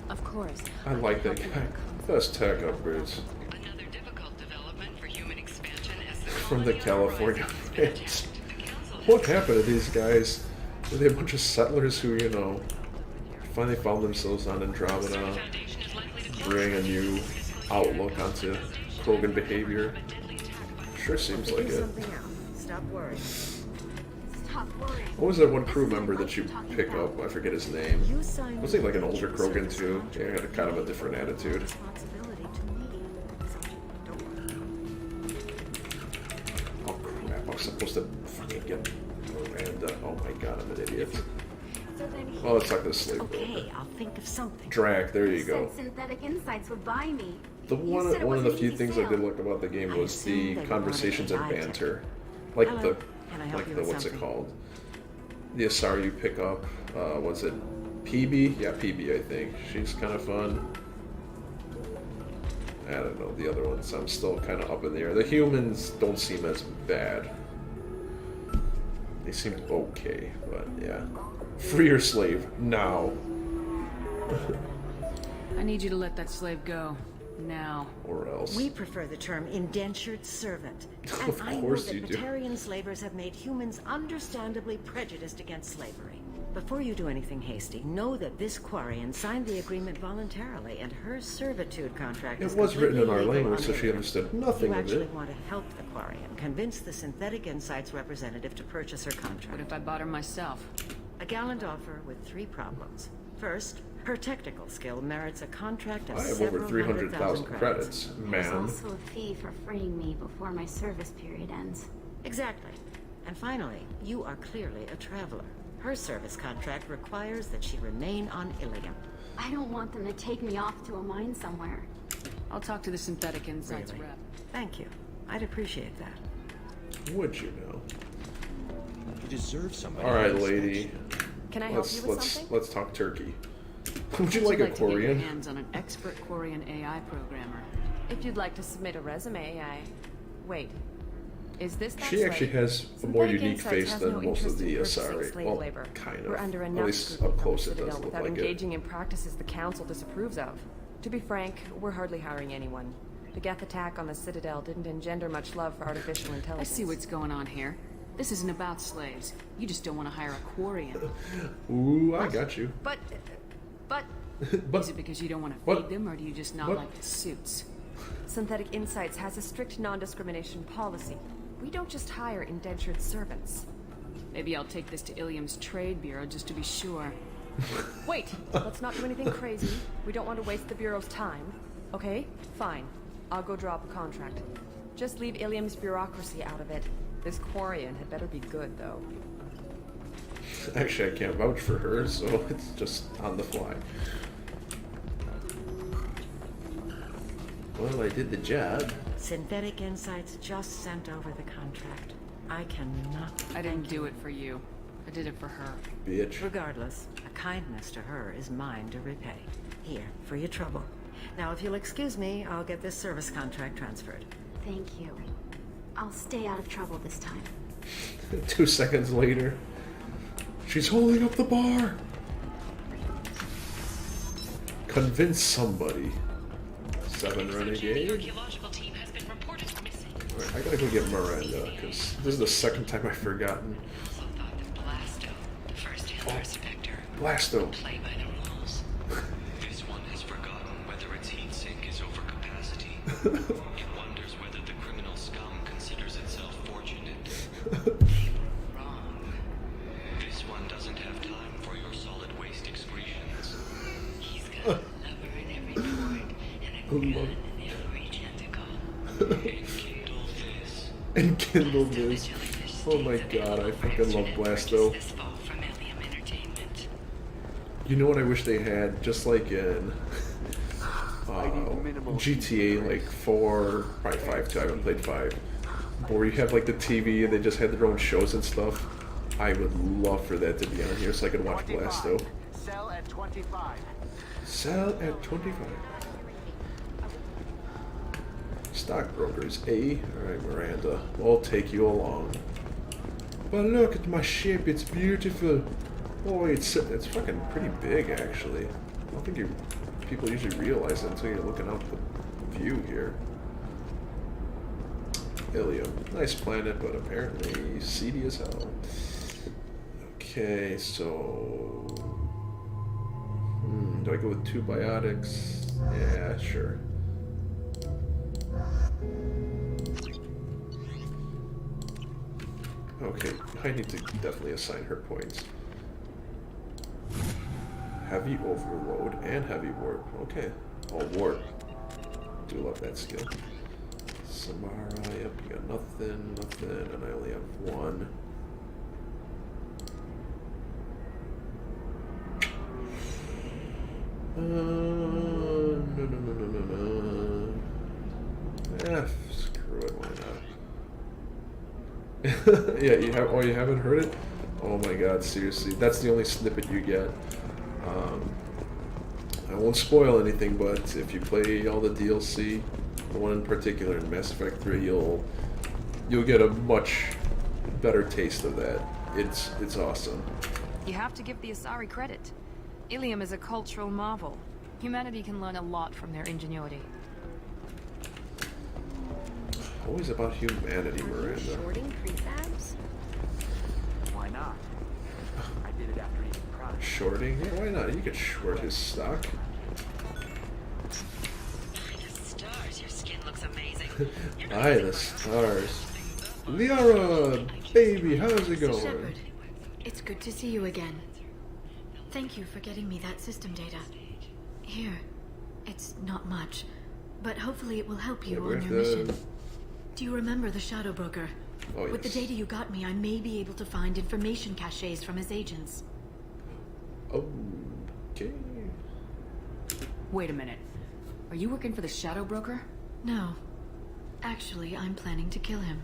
Of course. I like that guy. Best tech upgrades. Another difficult development for human expansion as the From the California ranch. What happened to these guys? Were they a bunch of settlers who, finally found themselves on Andromeda, bring a new outlook onto Krogan behavior? Sure seems like it. Stop worrying. What was that one crew member that you pick up? I forget his name. Was he like an older Krogan too? Yeah, he had a kind of a different attitude. Oh crap, I was supposed to fucking get Miranda. Oh my god, I'm an idiot. Oh, let's talk to the slave broker. Okay, I'll think of something. Drag, there you go. Synthetic insights would buy me. One of the few things I did like about the game was the conversations and banter. Like the what's it called? The Asari you pick up. Was it PB? Yeah, PB I think. She's kind of fun. I don't know, the other ones I'm still kind of up in the air. The humans don't seem as bad. They seem okay, but yeah. Free your slave, now. I need you to let that slave go. Now. Or else. We prefer the term indentured servant. And Of I know course that you do. Batarian slavers have made humans understandably prejudiced against slavery. Before you do anything hasty, know that this Quarian signed the agreement voluntarily, and her servitude contract It is was written in our completely legal language, so on she Ilium. understood nothing You of actually it. want to help the Quarian convince the Synthetic Insights representative to purchase her contract. What if I bought her myself? A gallant offer with 3 problems. First, her technical skill merits a contract of I have over several 300,000 100,000 credits, There's ma'am. also a fee for freeing me before my service period ends. Exactly. And finally, you are clearly a traveler. Her service contract requires that she remain on Ilium. I don't want them to take me off to a mine somewhere. I'll talk to the Synthetic Insights Really? rep. Thank you. I'd appreciate that. Would you know? You deserve somebody. All right, else. lady. Can I help you with something? Let's talk turkey. Would you like a to get your Quarian? hands on an expert Quarian AI programmer? If you'd like to submit a resume, Wait. Is this that She actually slave? has a more Synthetic unique Insights face has than no most of interest in the purchasing Asari. slave Well, labor. kind of. We're under At enough least scrutiny up from close the it Citadel doesn't look without like it. engaging in practices the Council disapproves of. To be frank, we're hardly hiring anyone. The Geth attack on the Citadel didn't engender much love for artificial I intelligence. see what's going on here. This isn't about slaves. You just don't want to hire a Quarian. Ooh, I got you. But is it because you don't want to What? feed them, or do you just not What? like the suits? Synthetic Insights has a strict non-discrimination policy. We don't just hire indentured servants. Maybe I'll take this to Ilium's trade bureau just to be sure. Wait, let's not do anything crazy. We don't want to waste the Bureau's time. Okay, fine. I'll go draw up a contract. Just leave Ilium's bureaucracy out of it. This Quarian had better be good, though. Actually, I can't vouch for her, so it's just on the fly. Well, I did the job. Synthetic Insights just sent over the contract. I cannot. I didn't do it for you. I did it for her. Bitch. Regardless, a kindness to her is mine to repay. Here, for your trouble. Now, if you'll excuse me, I'll get this service contract transferred. Thank you. I'll stay out of trouble this time. 2 seconds later, she's holding up the bar. Convince somebody. 7 renegade. Alright, I gotta go get Miranda, because this is the second time I've forgotten. Blasto, the first Hitler specter, Blasto. Play by the rules. This one has forgotten whether its heat sink is over capacity. It wonders whether the criminal scum considers itself fortunate. Wrong. This one doesn't have time for your solid waste excretions. He's got a lever in every port and a gun in every tentacle. Enkindle this. Oh my god, I fucking love Blasto. You know what I wish they had? Just like in GTA like 4, probably 5 too, I haven't played 5. But where you have like the TV and they just had their own shows and stuff. I would love for that to be on here so I could watch Blasto. Sell at 25. Sell at 25. Stockbrokers, eh? Alright, Miranda. We'll take you along. But look at my ship, it's beautiful. Oh, it's fucking pretty big, actually. I don't think people usually realize it until you're looking out the view here. Ilium. Nice planet, but apparently seedy as hell. Okay, so... do I go with 2 biotics? Yeah, sure. Okay, I need to definitely assign her points. Heavy overload and heavy warp. Okay. Oh, warp. Do love that skill. Samara, yep, you got nothing, and I only have 1. No. Screw it, why not? Yeah, you have. Oh, you haven't heard it? Oh my god, seriously, that's the only snippet you get. I won't spoil anything, but if you play all the DLC, the one in particular in Mass Effect 3, you'll get a much better taste of that. It's awesome. You have to give the Asari credit. Ilium is a cultural marvel. Humanity can learn a lot from their ingenuity. Always about humanity, Miranda. Shorting prefabs? Why not? I did it after eating product. Shorting? Yeah, why not? You could short his stock. The stars, your skin looks amazing. Aye, the stars. Liara, baby, how's it going? Shepard, it's good to see you again. Thank you for getting me that system data. Here, it's not much, but hopefully it will help you on your mission. Do you remember the Shadow Broker? Oh, With the data you got me, I may be able to find information caches from his agents. Okay. Wait a minute. Are you working for the Shadow Broker? No. Actually, I'm planning to kill him.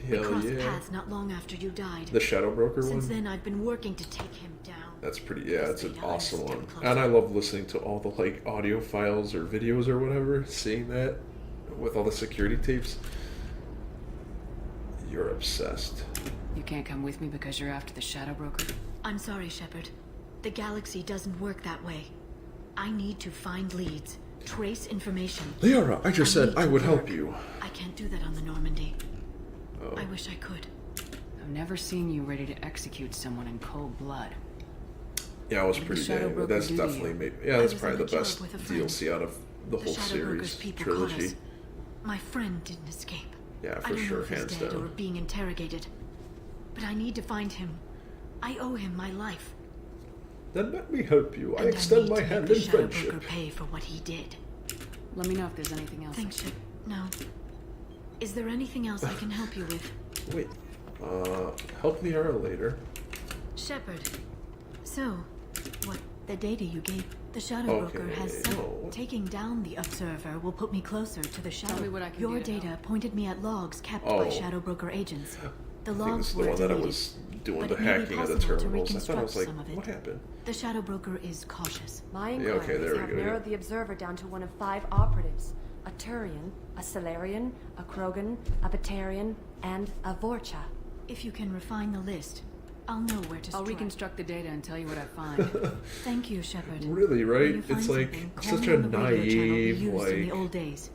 We Hell crossed yeah. paths not long after you died. The Shadow Broker one? Since then, I've been working to take him down. That's pretty, yeah, it's an awesome one. And I love listening to all the, like, audio files or videos or whatever, seeing that with all the security tapes. You're obsessed. You can't come with me because you're after the Shadow Broker? I'm sorry, Shepard. The galaxy doesn't work that way. I need to find leads, trace information. Liara, I just said I would help you. I can't do that on the Normandy. Oh. I wish I could. I've never seen you ready to execute someone in cold blood. Yeah, it was pretty dang. That's definitely maybe. Yeah, that's probably the best with a friend. DLC out of the whole Shadow Broker's series people caught trilogy. us. My friend didn't escape. Yeah, I for don't know sure, if he's hands dead down. or being interrogated. But I need to find him. I owe him my life. Then let me help you. I And extend need my to hand make in the Shadow friendship. Broker pay for what he did. Let me know if there's anything else. Thanks, Shep. No. Is there anything else I can help you with? Wait. Help Liara later. Shepard. So, what the data you gave the Shadow Broker has said. no. Taking down the Observer will put me closer to the Shadow. Tell me what I can Your do to data pointed me at logs kept by Oh. Shadow Broker agents. The I think logs this is were the one that I deleted, was doing but the it may be hacking of the possible to terminals. I thought I was reconstruct like, some of it. what happened? The Shadow Broker is cautious. My Yeah, inquiries okay, there we have go, yeah. narrowed the Observer down to one of 5 operatives. A Turian, a Solarian, a Krogan, a Batarian, and a Vorcha. If you can refine the list, I'll know where to I'll strike. reconstruct the data and tell you what I find. Thank you, Shepard. Really, right? When you find It's like something, call such me a on the radio channel we naive, used in the like, old days.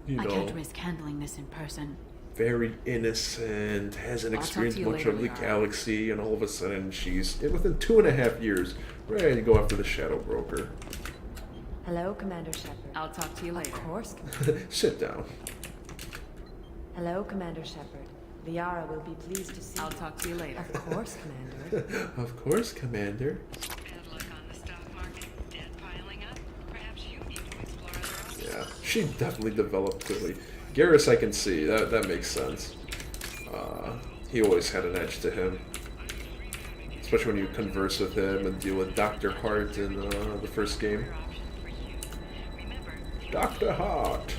you I know. can't risk handling this in person. very innocent, hasn't I'll talk to experienced you much later, of the Liara. galaxy, and all of a sudden she's, within 2.5 years, ready to go after the Shadow Broker. Hello, Commander Shepard. I'll talk to you later. Of course, Commander. Sit down. Hello, Commander Shepard. Liara will be pleased to see I'll you. talk to you later. Of course, Commander. Of course, Commander. Yeah, she definitely developed quickly. Garrus, I can see. That makes sense. He always had an edge to him. Especially when you converse with him and deal with Dr. Hart in the first game. Dr. Hart!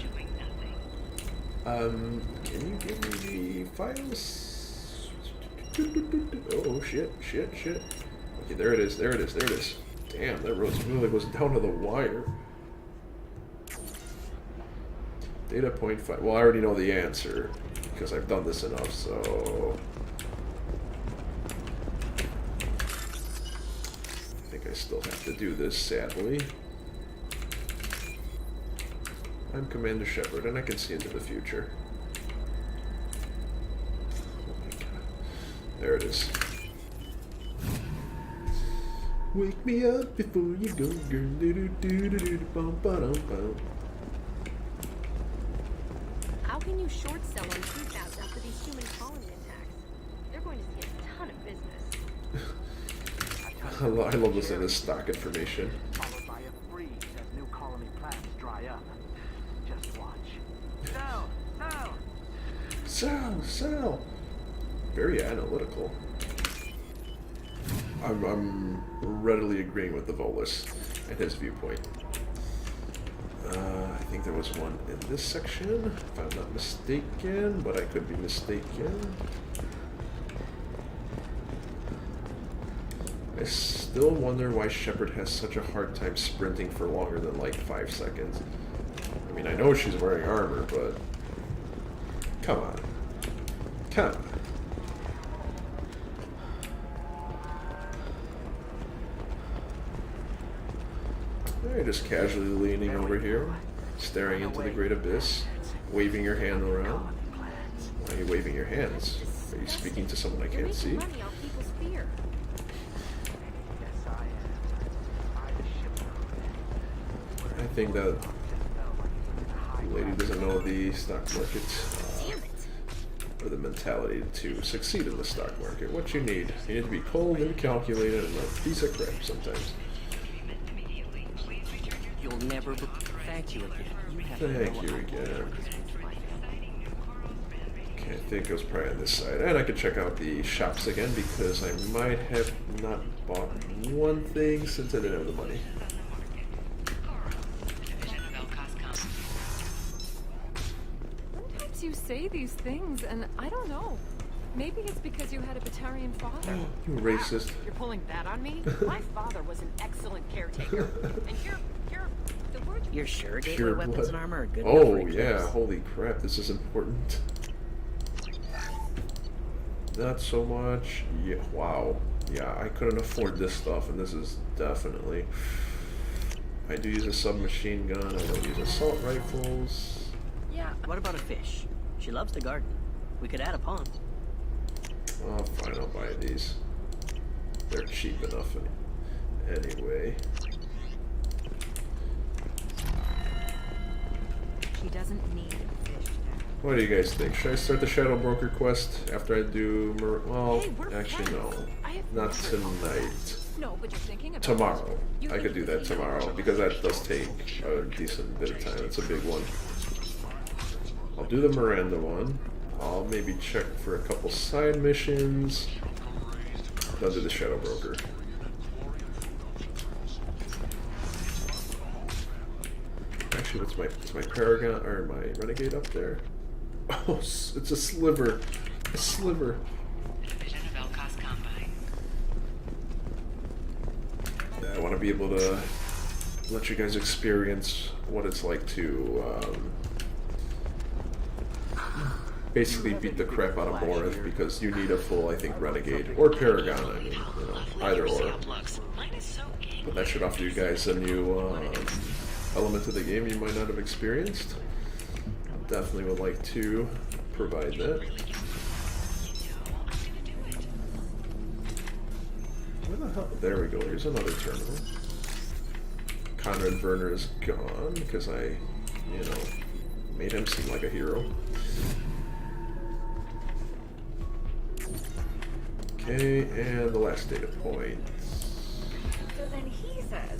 Can you give me the files? Oh, shit. Okay, there it is. Damn, that really goes down to the wire. Data point 5. Well, I already know the answer because I've done this enough, so I think I still have to do this, sadly. I'm Commander Shepard, and I can see into the future. Oh my god. There it is. Wake me up before you go, girl. How can you short sell on truth outs after these human colony attacks? They're going to see a ton of business. I love listening to this stock information. Followed by a freeze as new colony plans dry up. Just watch. Sell! Very analytical. I'm readily agreeing with the Volus and his viewpoint. I think there was one in this section, if I'm not mistaken, but I could be mistaken. I still wonder why Shepard has such a hard time sprinting for longer than like 5 seconds. I mean, I know she's wearing armor, but come on. You're just casually leaning over here, staring into the great abyss, waving your hand around. Why are you waving your hands? Are you speaking to someone I can't see? I think that lady doesn't know the stock market, or the mentality to succeed in the stock market. What you need to be cold and calculated and a piece of crap sometimes. You'll never be... Thank you again. Thank you again. Okay, I think it was probably on this side. And I could check out the shops again because I might have not bought one thing since I didn't have the money. Sometimes you say these things, and I don't know. Maybe it's because you had a Batarian father. You racist. You're pulling that on me? My father was an excellent caretaker. And you're the word You're sure gateway Pure weapons blood. and armor are good Oh enough for yeah, eclipse? holy crap, this is important. Not so much. Yeah, wow. Yeah, I couldn't afford this stuff, and this is definitely... I do use a submachine gun, I don't use assault rifles. Yeah, what about a fish? She loves the garden. We could add a pond. Oh, fine, I'll buy these. They're cheap enough anyway. She doesn't need a fish now. What do you guys think? Should I start the Shadow Broker quest after I do... Well, actually no. Not tonight. No, but you're thinking about Tomorrow. I could do that tomorrow, because that does take a decent bit of time. It's a big one. I'll do the Miranda one. I'll maybe check for a couple side missions. Then do the Shadow Broker. Actually, what's my Paragon, or my Renegade up there? Oh, it's a sliver. A sliver. Yeah, I want to be able to let you guys experience what it's like to basically beat the crap out of Morith, because you need a full, I think, Renegade or Paragon. I mean, either or. But that should offer you guys a new element to the game you might not have experienced. definitely would like to provide that. Where the hell? There we go. Here's another terminal. Conrad Werner is gone because I, you know, made him seem like a hero. Okay, and the last data point. So then he says,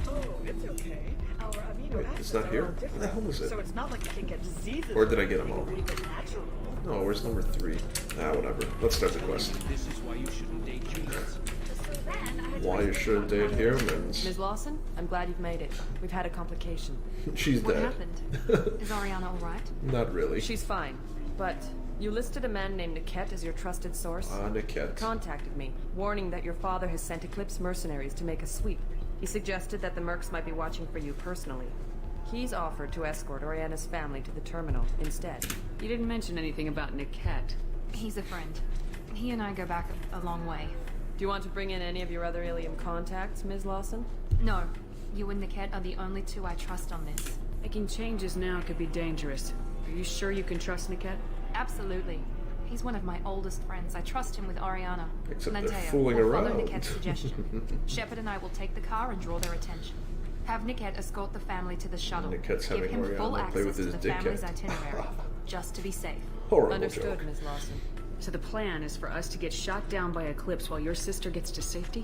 "Oh, it's okay. Our amino Wait, acids it's not are here? all Where the different, hell is it? so it's not like you can get diseases. Or did I get them all? Really good natural." No, where's number 3? Ah, whatever. Let's start the quest. This is why you shouldn't date humans. Why you shouldn't date humans? Ms. Lawson, I'm glad you've made it. We've had a complication. She's What dead. happened? Is Ariana all right? Not really. She's fine, but you listed a man named Niket as your trusted source. Niket. He contacted me, warning that your father has sent Eclipse mercenaries to make a sweep. He suggested that the Mercs might be watching for you personally. He's offered to escort Oriana's family to the terminal instead. You didn't mention anything about Niket. He's a friend. He and I go back a long way. Do you want to bring in any of your other Ilium contacts, Ms. Lawson? No. You and Niket are the only two I trust on this. Making changes now could be dangerous. Are you sure you can trust Niket? Absolutely. He's one of my oldest friends. I trust him with Ariana. Except they're Lanteo, fooling we'll around. follow Niket's suggestion. Shepard and I will take the car and draw their attention. Have Niket escort the family to the shuttle. Niket's Give having him full Oriana play with access to his the dickhead. family's itinerary, just to be safe. Horrible Understood, joke. Ms. Lawson. So the plan is for us to get shot down by Eclipse while your sister gets to safety?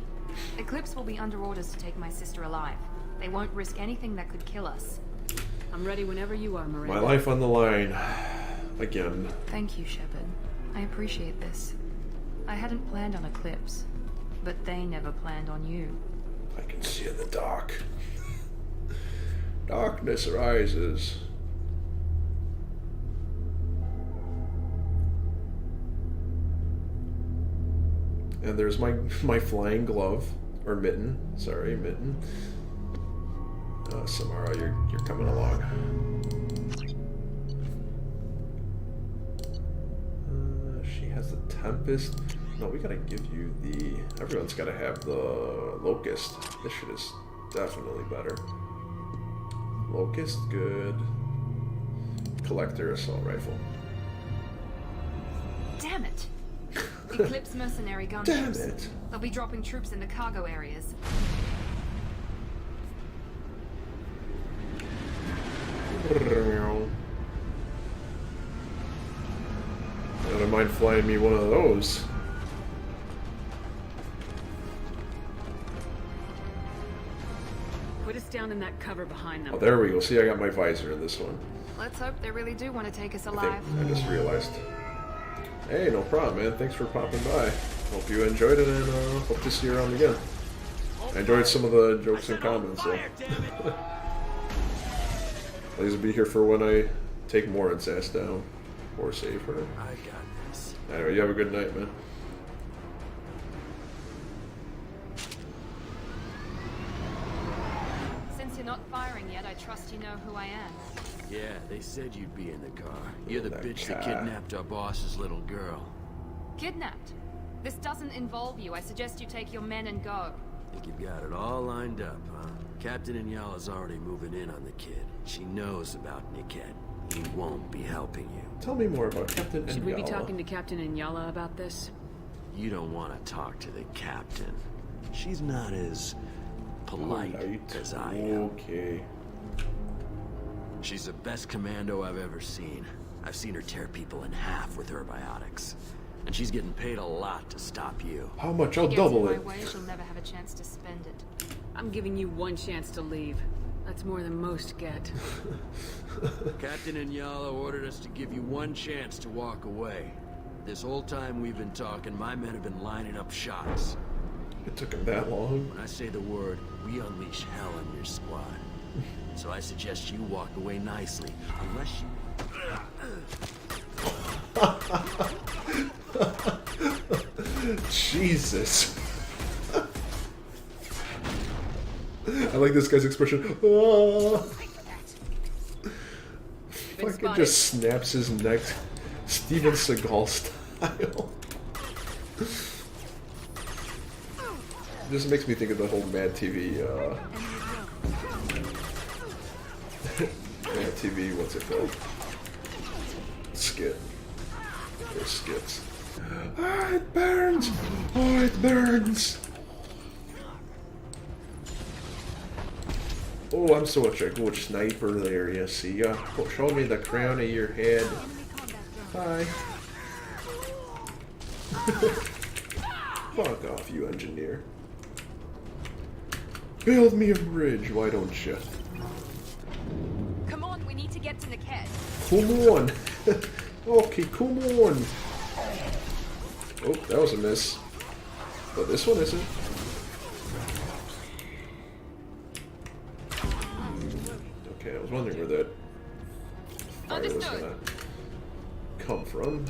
Eclipse will be under orders to take my sister alive. They won't risk anything that could kill us. I'm ready whenever you are, Miranda. My life on the line. Again. Thank you, Shepard. I appreciate this. I hadn't planned on Eclipse, but they never planned on you. I can see in the dark. Darkness rises. And there's my flying glove, or mitten. Sorry, mitten. Samara, you're coming along. She has the Tempest. No, we gotta give you the. Everyone's gotta have the Locust. This shit is definitely better. Locust, good. Collector assault rifle. Damn it! Eclipse mercenary gunships. Damn it! They'll be dropping troops in the cargo areas. I don't mind flying me one of those. Put us down in that cover behind them. Oh, there we go. See, I got my visor in this one. Let's hope they really do want to take us I alive. think I just realized. Hey, no problem, man. Thanks for popping by. Hope you enjoyed it, and hope to see you around again. I enjoyed some of the jokes and comments, so. Please be here for when I take Morin's ass down. Or save her. I got this. Anyway, you have a good night, man. Since you're not firing yet, I trust you know who I am. Yeah, they said you'd be in the car. You're the that bitch that car. kidnapped our boss's little girl. Kidnapped? This doesn't involve you. I suggest you take your men and go. Think you've got it all lined up, huh? Captain Inyala's already moving in on the kid. She knows about Niket. He won't be helping you. Tell me more about Captain Should we be Inyala. talking to Captain Inyala about this? You don't want to talk to the captain. She's not as polite as I am. Okay. She's the best commando I've ever seen. I've seen her tear people in half with her biotics. And she's getting paid a lot to stop you. How much? I'll Gets double in it. my way, she'll never have a chance to spend it. I'm giving you one chance to leave. That's more than most get. Captain Inyala ordered us to give you one chance to walk away. This whole time we've been talking, my men have been lining up shots. It took him that long. When I say the word, we unleash hell on your squad. So I suggest you walk away nicely, unless you... Jesus. I like this guy's expression. Oh. Fucking just snaps his neck. Steven Seagal style. This makes me think of the whole Mad TV, Mad TV, what's it called? skit. Or skits. Ah, it burns! Oh, it burns! Oh, I'm so much a good sniper there, you see ya. Oh, show me the crown of your head. Hi. Fuck off, you engineer. Build me a bridge, why don't you? Come on, we need to get to Niket. Come on! Okay, come on! Oh, that was a miss. But this one isn't. Okay, I was wondering where that fire was gonna come from.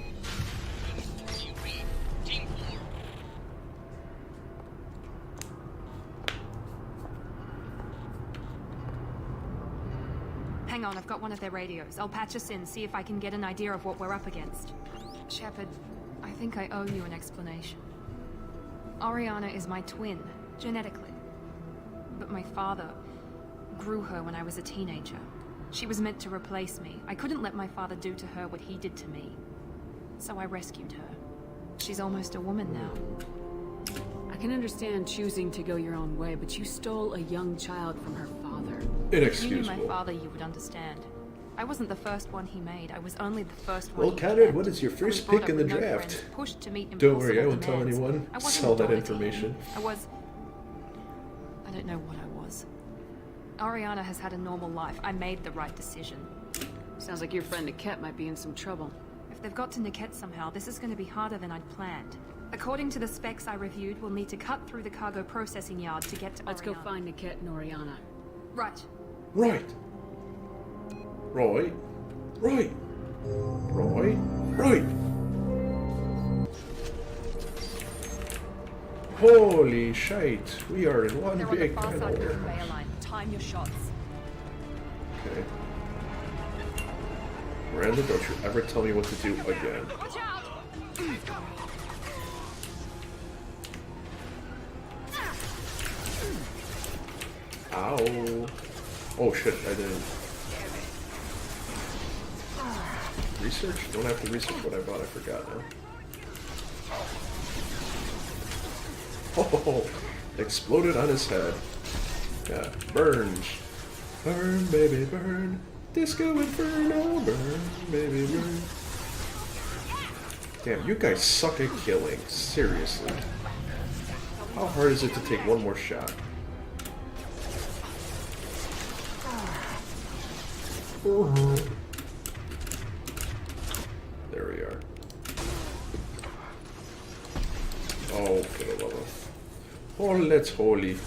Hang on, I've got one of their radios. I'll patch us in, see if I can get an idea of what we're up against. Shepard, I think I owe you an explanation. Oriana is my twin, genetically. But my father grew her when I was a teenager. She was meant to replace me. I couldn't let my father do to her what he did to me. So I rescued her. She's almost a woman now. I can understand choosing to go your own way, but you stole a young child from her father. If you knew my father, you would understand. I wasn't the first one he made. I was only the first one. Well, Conrad, what is your first pick in the draft? Pushed to meet Don't worry, I won't impossible tell demands. anyone. I wasn't Sell that loyal to him. information. I don't know what I was. Oriana has had a normal life. I made the right decision. Sounds like your friend Niket might be in some trouble. If they've got to Niket somehow, this is going to be harder than I'd planned. According to the specs I reviewed, we'll need to cut through the cargo processing yard to get to Let's go Oriana. find Niket and Oriana. Right. Right. Right. Right. Right. Right. Holy shite. We are in one They're on the big far side of the battle. conveyor line. Time your shots. Okay. Miranda, don't you ever tell me what to do again. Watch out! Ow. Oh shit, I didn't. Research? Don't have to research what I bought, I forgot now. Oh, exploded on his head. Yeah, burn. Burn, baby, burn. Disco Inferno, burn, baby, burn. Damn, you guys suck at killing. Seriously. How hard is it to take one more shot? There we are. Oh, for the love of... Oh, let's holy.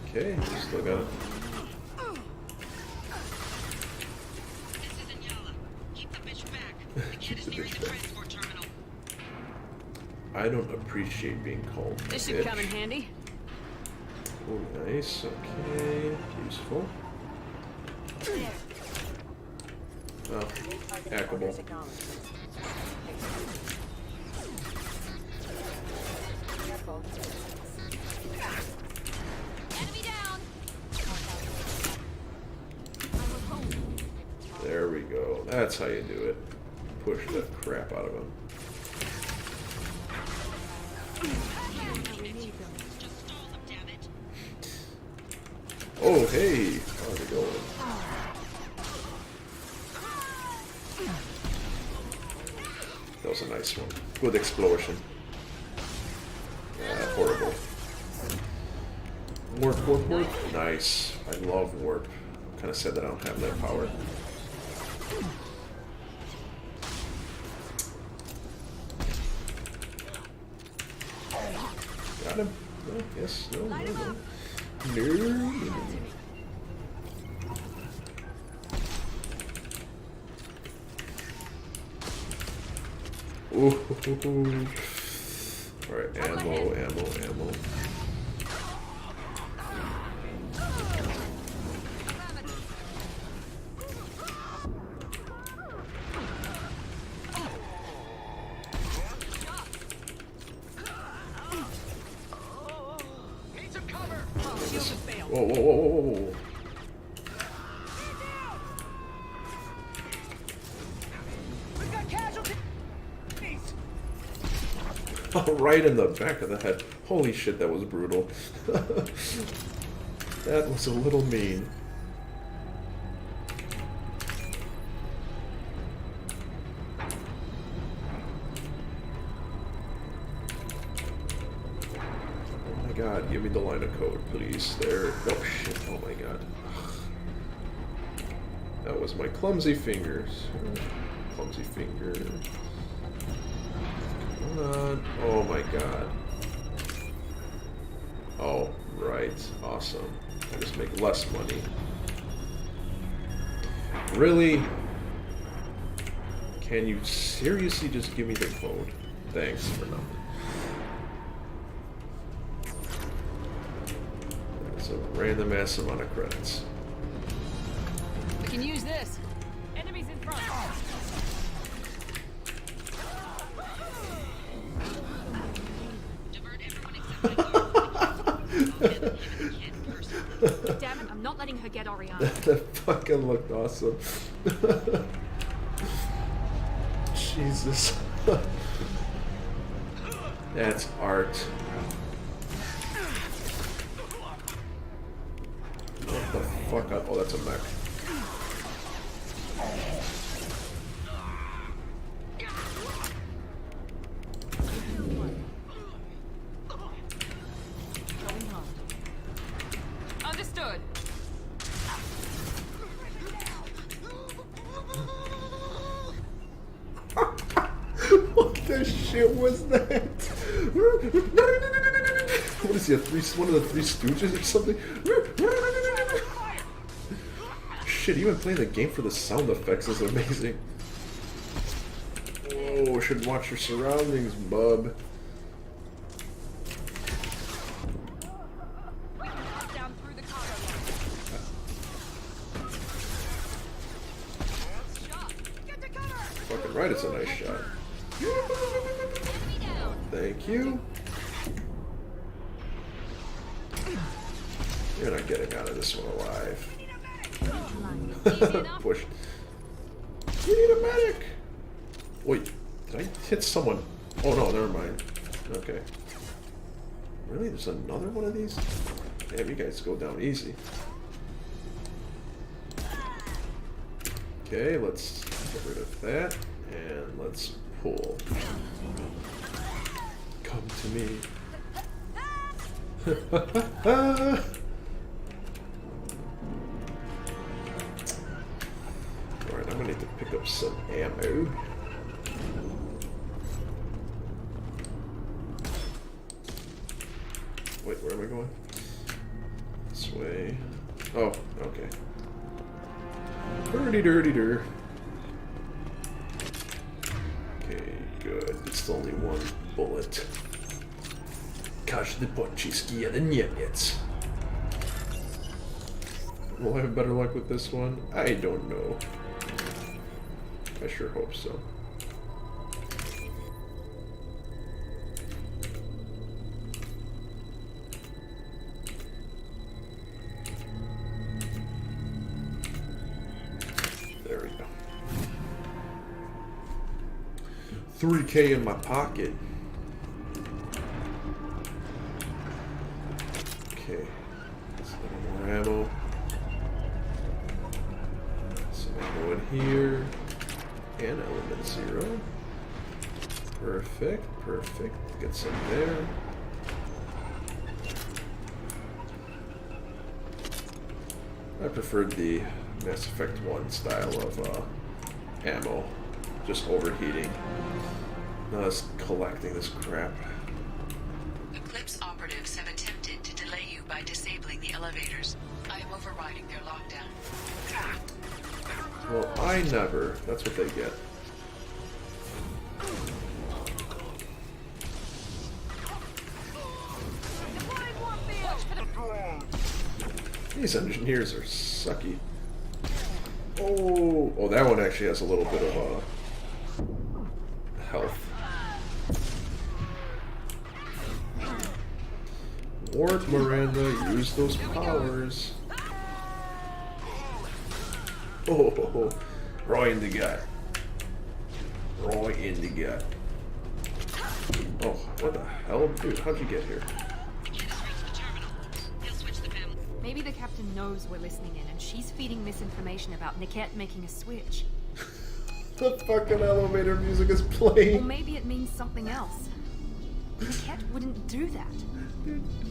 Okay, still got it. Keep the bitch back. I don't appreciate being called a This should bitch. come in handy. Oh, nice. Okay, useful. Oh, hackable. There we go. That's how you do it. Push the crap out of him. Oh, hey! How's it going? That was a nice one. Good explosion. Horrible. Warp, warp, warp. Nice. I love warp. Kind of sad that I don't have that power. Got him. No, yes, no, no, no. No. Ooh. Alright, ammo, ammo, ammo. Whoa, whoa, whoa, whoa, whoa. Right in the back of the head. Holy shit, that was brutal. That was a little mean. Oh my god, give me the line of code, please. There. Oh shit, oh my god. That was my clumsy fingers. Clumsy fingers. Come on. Oh my god. Oh, right. Awesome. I just make less money. Really? Can you seriously just give me the code? Thanks for nothing. That's a random ass amount of credits. We can use this. Enemies in front. Damn it, I'm not letting her get Oriana. That fucking looked awesome. Jesus. That's art. What the fuck up? Oh, that's a mech. Understood. What the shit was that? What is he, one of the Three Stooges or something? Shit, even playing the game for the sound effects is amazing. Whoa, should watch your surroundings, bub. Fucking right, it's a nice shot. Thank you. You're not getting out of this one alive. Push. You need a medic! Wait, did I hit someone? Oh no, never mind. Okay. Really? There's another one of these? Damn, you guys go down easy. Okay, let's get rid of that. And let's pull. Come to me. Alright, I'm gonna need to pick up some ammo. Wait, where am I going? This way. Oh, okay. Dirty-dirty-dur. Okay, good. It's only one bullet. Każdy pocisk jeden Niemiec. Will I have better luck with this one? I don't know. I sure hope so. There we go. 3K in my pocket. Okay. Let's get more ammo. Some ammo in here. And element 0. Perfect, perfect. Get some there. I preferred the Mass Effect 1 style of ammo. Just overheating. Not us collecting this crap. Eclipse operatives have attempted to delay you by disabling the elevators. I am overriding their lockdown. Well, I never. That's what they get. These engineers are sucky. Oh, oh, that one actually has a little bit of health. Ward Miranda, use those powers. Oh, right in the gut. Right in the gut. Oh, what the hell? Dude, how'd you get here? Maybe the captain knows we're listening in, and she's feeding misinformation about Niket making a switch. The fucking elevator music is playing. Or maybe it means something else. Niket wouldn't do that.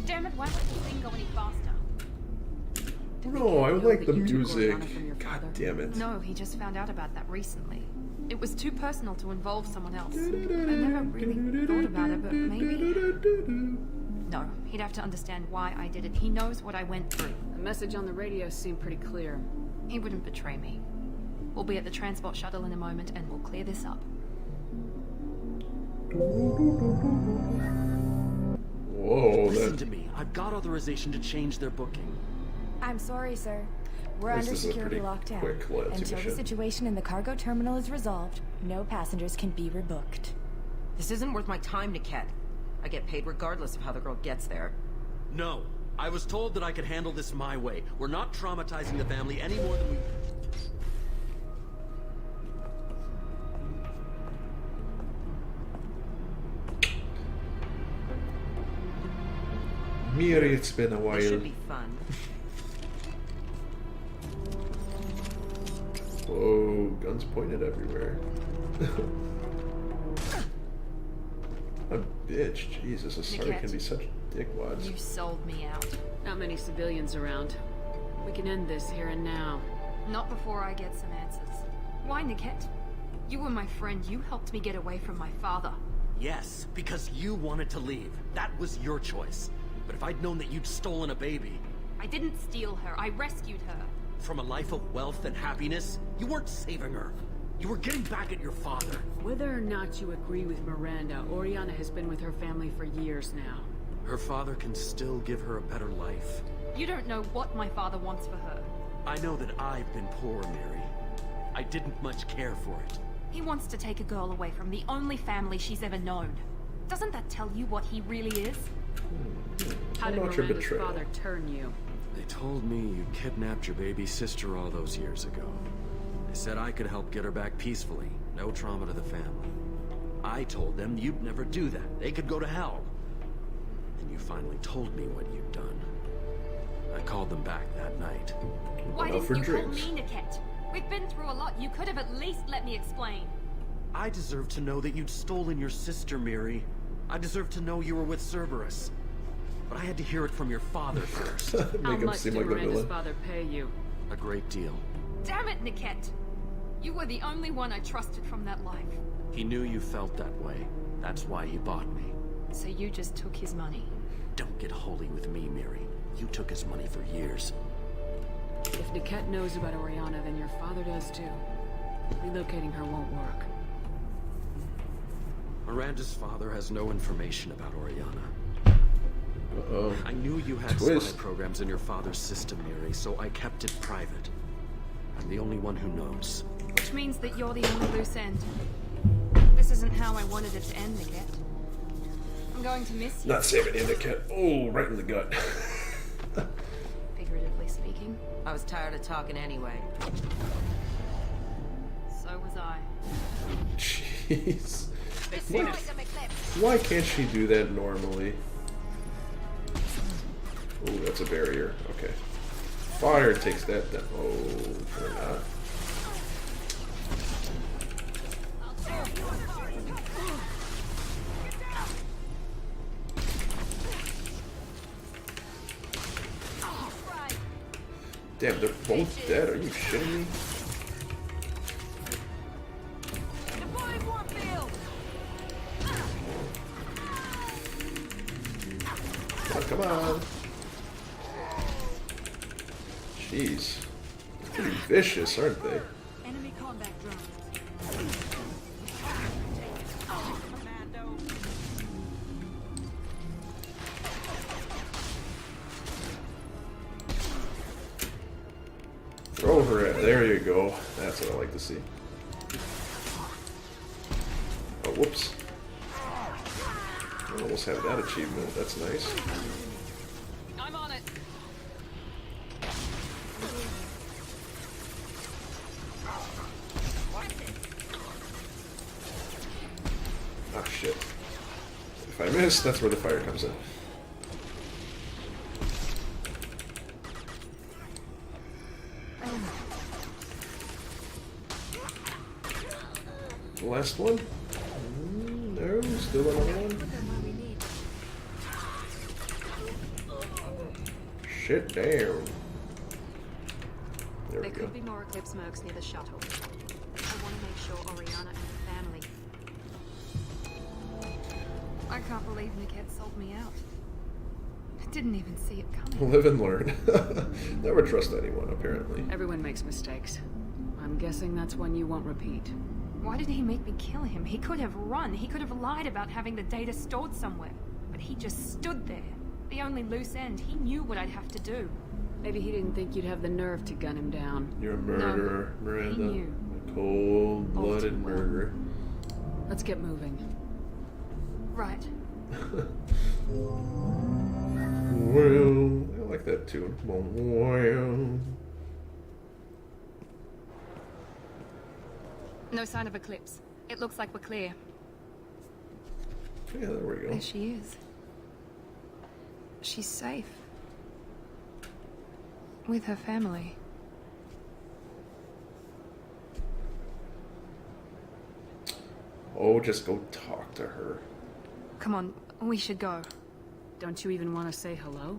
Damn it, why won't the thing go any faster? No, I like the music. God damn it. No, he just found out about that recently. It was too personal to involve someone else. I never really thought about it, but maybe... No, he'd have to understand why I did it. He knows what I went through. The message on the radio seemed pretty clear. He wouldn't betray me. We'll be at the transport shuttle in a moment, and we'll clear this up. Whoa, Listen to me. I've got authorization to change their booking. I'm sorry, sir. We're This under is a security pretty lockdown. quick loyalty Until the mission. situation in the cargo terminal is resolved, no passengers can be rebooked. This isn't worth my time, Niket. I get paid regardless of how the girl gets there. No. I was told that I could handle this my way. We're not traumatizing the family any more than we... Miri, it's been a while. This should be fun. Whoa, guns pointed everywhere. A bitch, Jesus, a Sarge can be such dickwads. You sold me out. Not many civilians around. We can end this here and now. Not before I get some answers. Why, Niket? You were my friend. You helped me get away from my father. Yes, because you wanted to leave. That was your choice. But if I'd known that you'd stolen a baby... I didn't steal her. I rescued her. From a life of wealth and happiness, you weren't saving her. You were getting back at your father. Whether or not you agree with Miranda, Oriana has been with her family for years now. Her father can still give her a better life. You don't know what my father wants for her. I know that I've been poor, Mary. I didn't much care for it. He wants to take a girl away from the only family she's ever known. Doesn't that tell you what he really is? How did Miranda's father turn you? They told me you kidnapped your baby sister all those years ago. They said I could help get her back peacefully. No trauma to the family. I told them you'd never do that. They could go to hell. And you finally told me what you'd done. I called them back that night. Why didn't you call me, Niket? We've been through a lot. You could have at least let me explain. I deserve to know that you'd stolen your sister, Miri. I deserve to know you were with Cerberus. But I had to hear it from your father first. How much did Miranda's father pay you? A great deal. Damn it, Niket! You were the only one I trusted from that life. He knew you felt that way. That's why he bought me. So you just took his money? Don't get holy with me, Miri. You took his money for years. If Niket knows about Oriana, then your father does too. Relocating her won't work. Miranda's father has no information about Oriana. Uh-oh. I knew you had spy programs in your father's system, Miri, so I kept it private. I'm the only one who knows. Which means that you're the only loose end. This isn't how I wanted it to end, Niket. I'm going to miss you. Not saving you, Niket. Oh, right in the gut. Figuratively speaking. I was tired of talking anyway. So was I. Jeez. Why can't she do that normally? Oh, that's a barrier. Okay. Fire takes that down. Oh, or not. Damn, they're both dead. Are you shitting me? Oh, come on. Jeez. They're pretty vicious, aren't they? Enemy combat drones. Throw her at. There you go. That's what I like to see. Oh, whoops. I almost have that achievement. That's nice. I'm on it. Ah, shit. missed. That's where the fire comes in. Last one? No, still another one. Shit down. There we There go. could be more Eclipse mercs near the shuttle. I want to make sure Oriana and her family. I can't believe Niket sold me out. I didn't even see it coming. Live and learn. Never trust anyone, apparently. Everyone makes mistakes. I'm guessing that's one you won't repeat. Why did he make me kill him? He could have run. He could have lied about having the data stored somewhere. But he just stood there. The only loose end. He knew what I'd have to do. Maybe he didn't think you'd have the nerve to gun him down. You're a murderer, he Miranda. knew. A cold-blooded murderer. Let's get moving. Right. Well, I like that tune. Well. No sign of Eclipse. It looks like we're clear. Yeah, there we go. There she is. She's safe. With her family. Oh, just go talk to her. Come on, we should go. Don't you even want to say hello?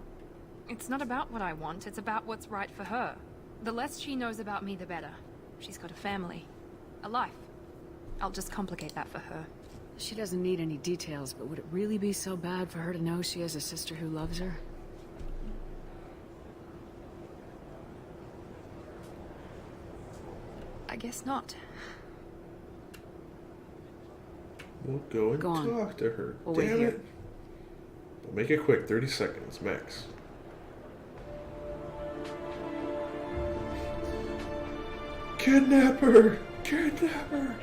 It's not about what I want, it's about what's right for her. The less she knows about me, the better. She's got a family. A life. I'll just complicate that for her. She doesn't need any details, but would it really be so bad for her to know she has a sister who loves her? I guess not. We'll go and Go on. talk to her. We'll wait Damn here. it. We'll make it quick. 30 seconds, max. Kidnapper! Kidnapper!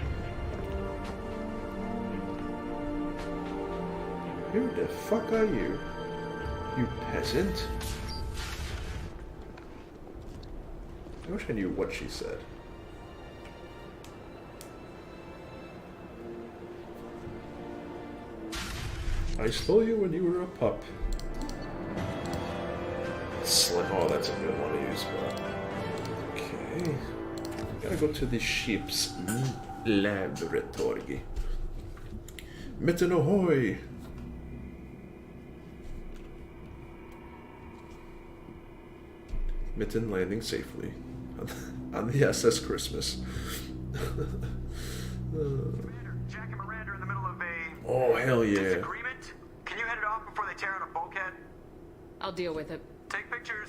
Who the fuck are you? You peasant? I wish I knew what she said. I stole you when you were a pup. Slim. Oh, that's a good one to use, but... Okay. Gotta go to the ship's laboratory. Mitten ahoy! Mitten landing safely on the SS Christmas. Jack and Miranda are in the middle of a Oh, hell yeah. disagreement. Can you head it off before they tear out a bulkhead? I'll deal with it. Take pictures.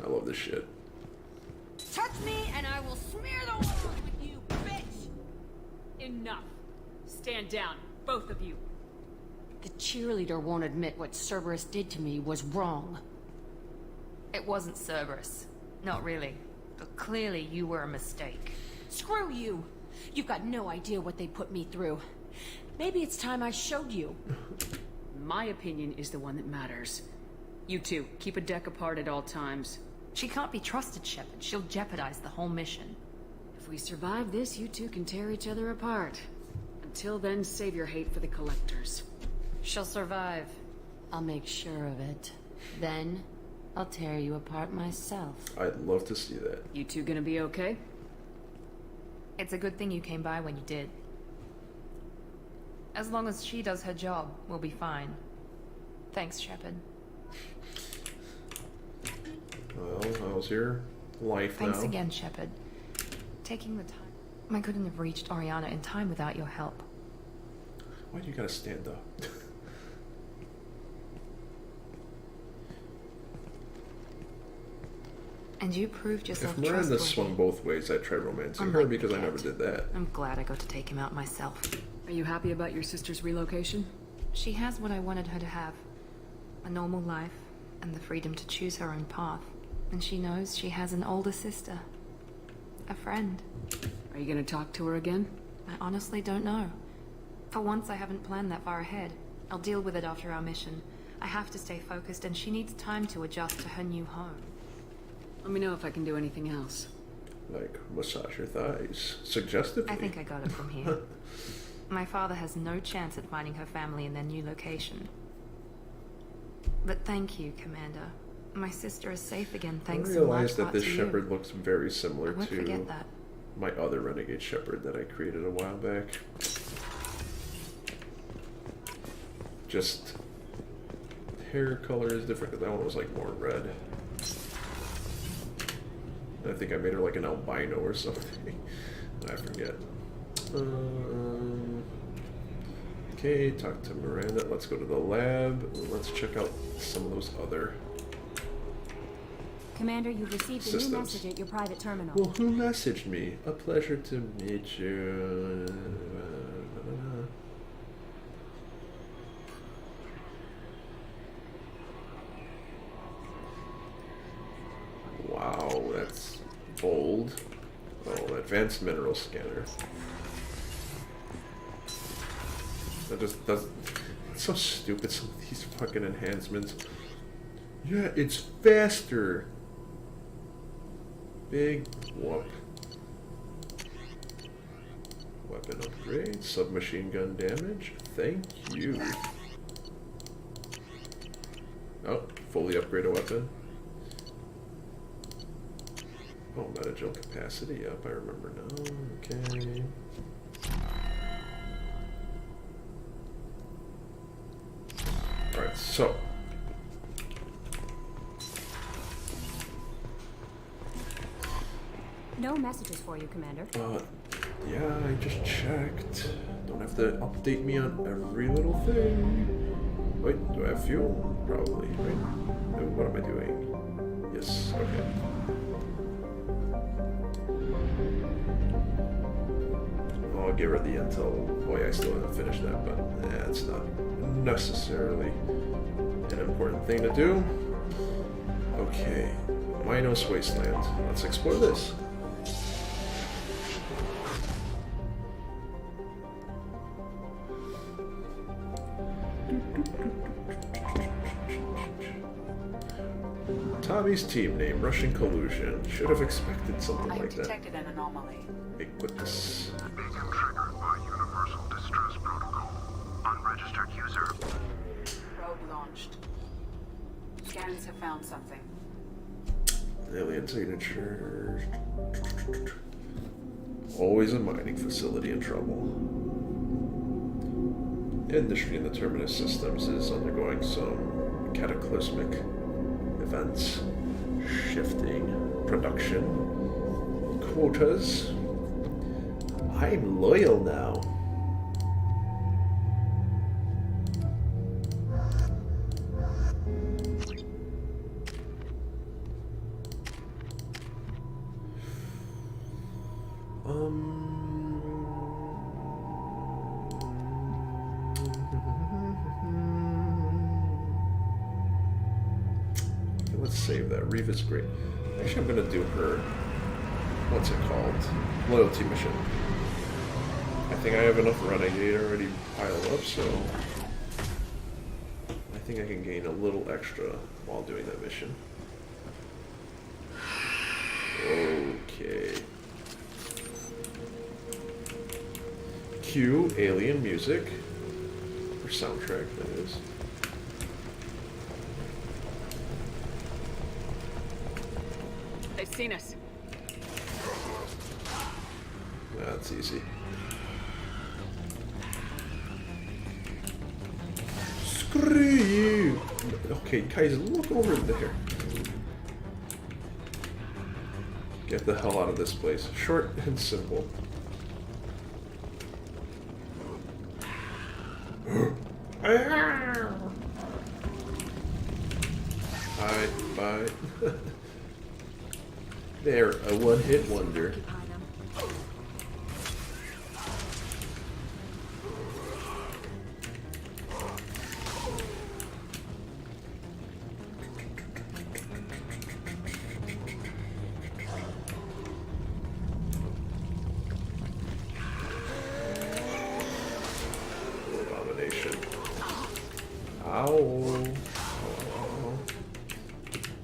I love this shit. Touch me and I will smear the walls with you, bitch! Enough. Stand down, both of you. The cheerleader won't admit what Cerberus did to me was wrong. It wasn't Cerberus. Not really. But clearly you were a mistake. Screw you! You've got no idea what they put me through. Maybe it's time I showed you. My opinion is the one that matters. You two, keep a deck apart at all times. She can't be trusted, Shepard. She'll jeopardize the whole mission. If we survive this, you two can tear each other apart. Until then, save your hate for the collectors. She'll survive. I'll make sure of it. Then, I'll tear you apart myself. I'd love to see that. You two gonna be okay? It's a good thing you came by when you did. As long as she does her job, we'll be fine. Thanks, Shepard. Well, how's your life Thanks now? again, Shepard. Taking the time. I couldn't have reached Oriana in time without your help. Why do you gotta stand up? And you proved yourself If Miranda trustworthy. swung both ways, I'd try romancing I'm her like because I Cat. never did that. I'm glad I got to take him out myself. Are you happy about your sister's relocation? She has what I wanted her to have. A normal life, and the freedom to choose her own path. And she knows she has an older sister. A friend. Are you gonna talk to her again? I honestly don't know. For once, I haven't planned that far ahead. I'll deal with it after our mission. I have to stay focused, and she needs time to adjust to her new home. Let me know if I can do anything else. Like, massage your thighs. Suggestively. I think I got it from here. My father has no chance at finding her family in their new location. But thank you, Commander. My sister is safe again thanks I in large realized that part this to you. shepherd looks very similar I won't to forget that. my other renegade shepherd that I created a while back. Just hair color is different. That one was like more red. I think I made her like an albino or something. I forget. Okay, talk to Miranda. Let's go to the lab. Let's check out some of those other Commander, you've received a new systems. message at your private terminal. Well, who messaged me? A pleasure to meet you. Wow, that's bold. Oh, advanced mineral scanner. That just doesn't. It's so stupid, some of these fucking enhancements. Yeah, it's faster. Big whoop. Weapon upgrade, submachine gun damage. Thank you. Oh, fully upgrade a weapon. Oh, meta-gel capacity up, I remember now. Okay. Alright, so. No messages for you, Commander. Yeah, I just checked. Don't have to update me on every little thing. Wait, do I have fuel? Probably, right? No, what am I doing? Yes, okay. I'll give her the intel. Oh yeah, I still haven't finished that, but it's not necessarily an important thing to do. Okay, Minos Wasteland. Let's explore this. Tommy's team name, Russian collusion. Should have expected something like that. Detected an anomaly. Equipus. Beacon triggered by Universal Distress Protocol. Unregistered user. Probe launched. Scans have found something. Alien signature. Always a mining facility in trouble. Industry in the Terminus systems is undergoing some cataclysmic events, shifting production quotas. I'm loyal now. Let's save that. Reva's great. Actually, I'm gonna do her. What's it called? Loyalty mission. I think I have enough renegade already piled up, so I think I can gain a little extra while doing that mission. Okay. Cue alien music. Or soundtrack, that is. They've seen us. That's easy. Screw you! Okay, guys, look over there. Get the hell out of this place. Short and simple. Bye, bye. There, a one-hit wonder. Abomination. Ow.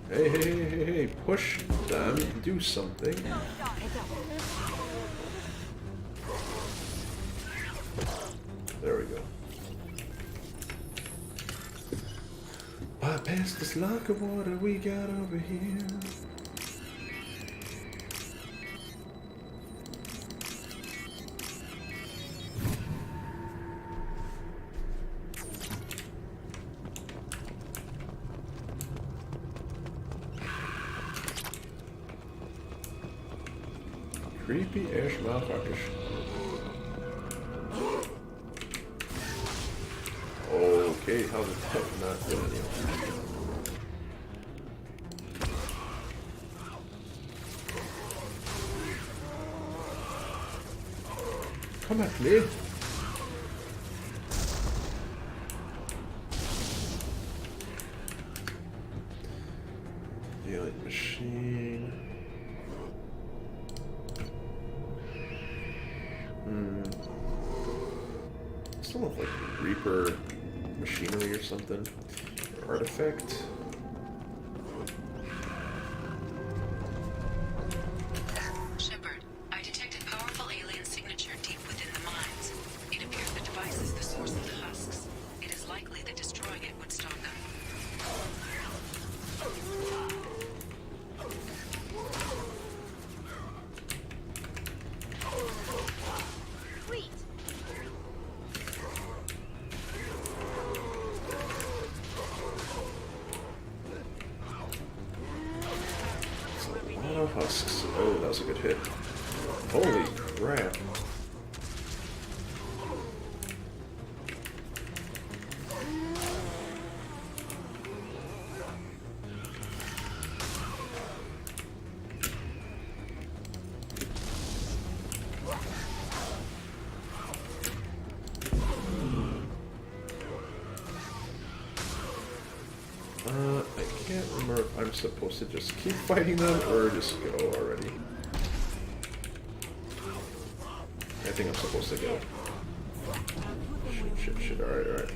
Hey, hey, hey, hey, hey, push them, do something. There we go. Bypass this lock of water we got over here. Creepy ash motherfuckers. Okay, how's it not doing anymore? Come at me. The alien machine. Some of like Reaper machinery or something. Or artifact. Shepard, I detected powerful alien signature deep within the mines. It appears the device is the source of the husks. It is likely that destroying it would stop them. Husks. Oh, that was a good hit. Holy crap. I can't remember if I'm supposed to just keep fighting them or just go already. I think I'm supposed to go. Shit, alright.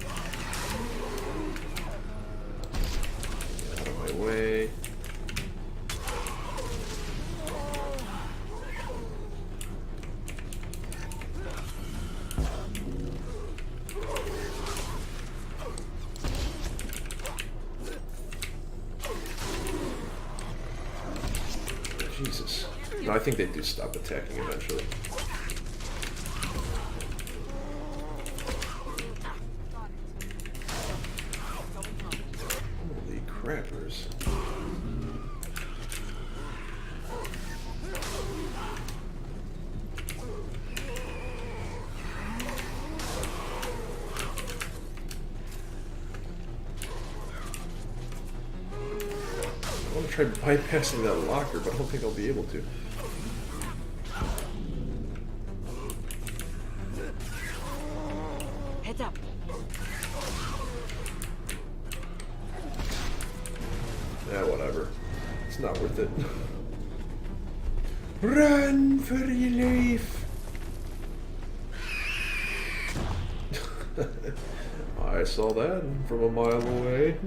Get out of my way. Jesus. No, I think they do stop attacking eventually. Holy crappers. I want to try bypassing that locker, but I don't think I'll be able to. Heads up. Yeah, whatever. It's not worth it. Run for your life! I saw that from a mile away.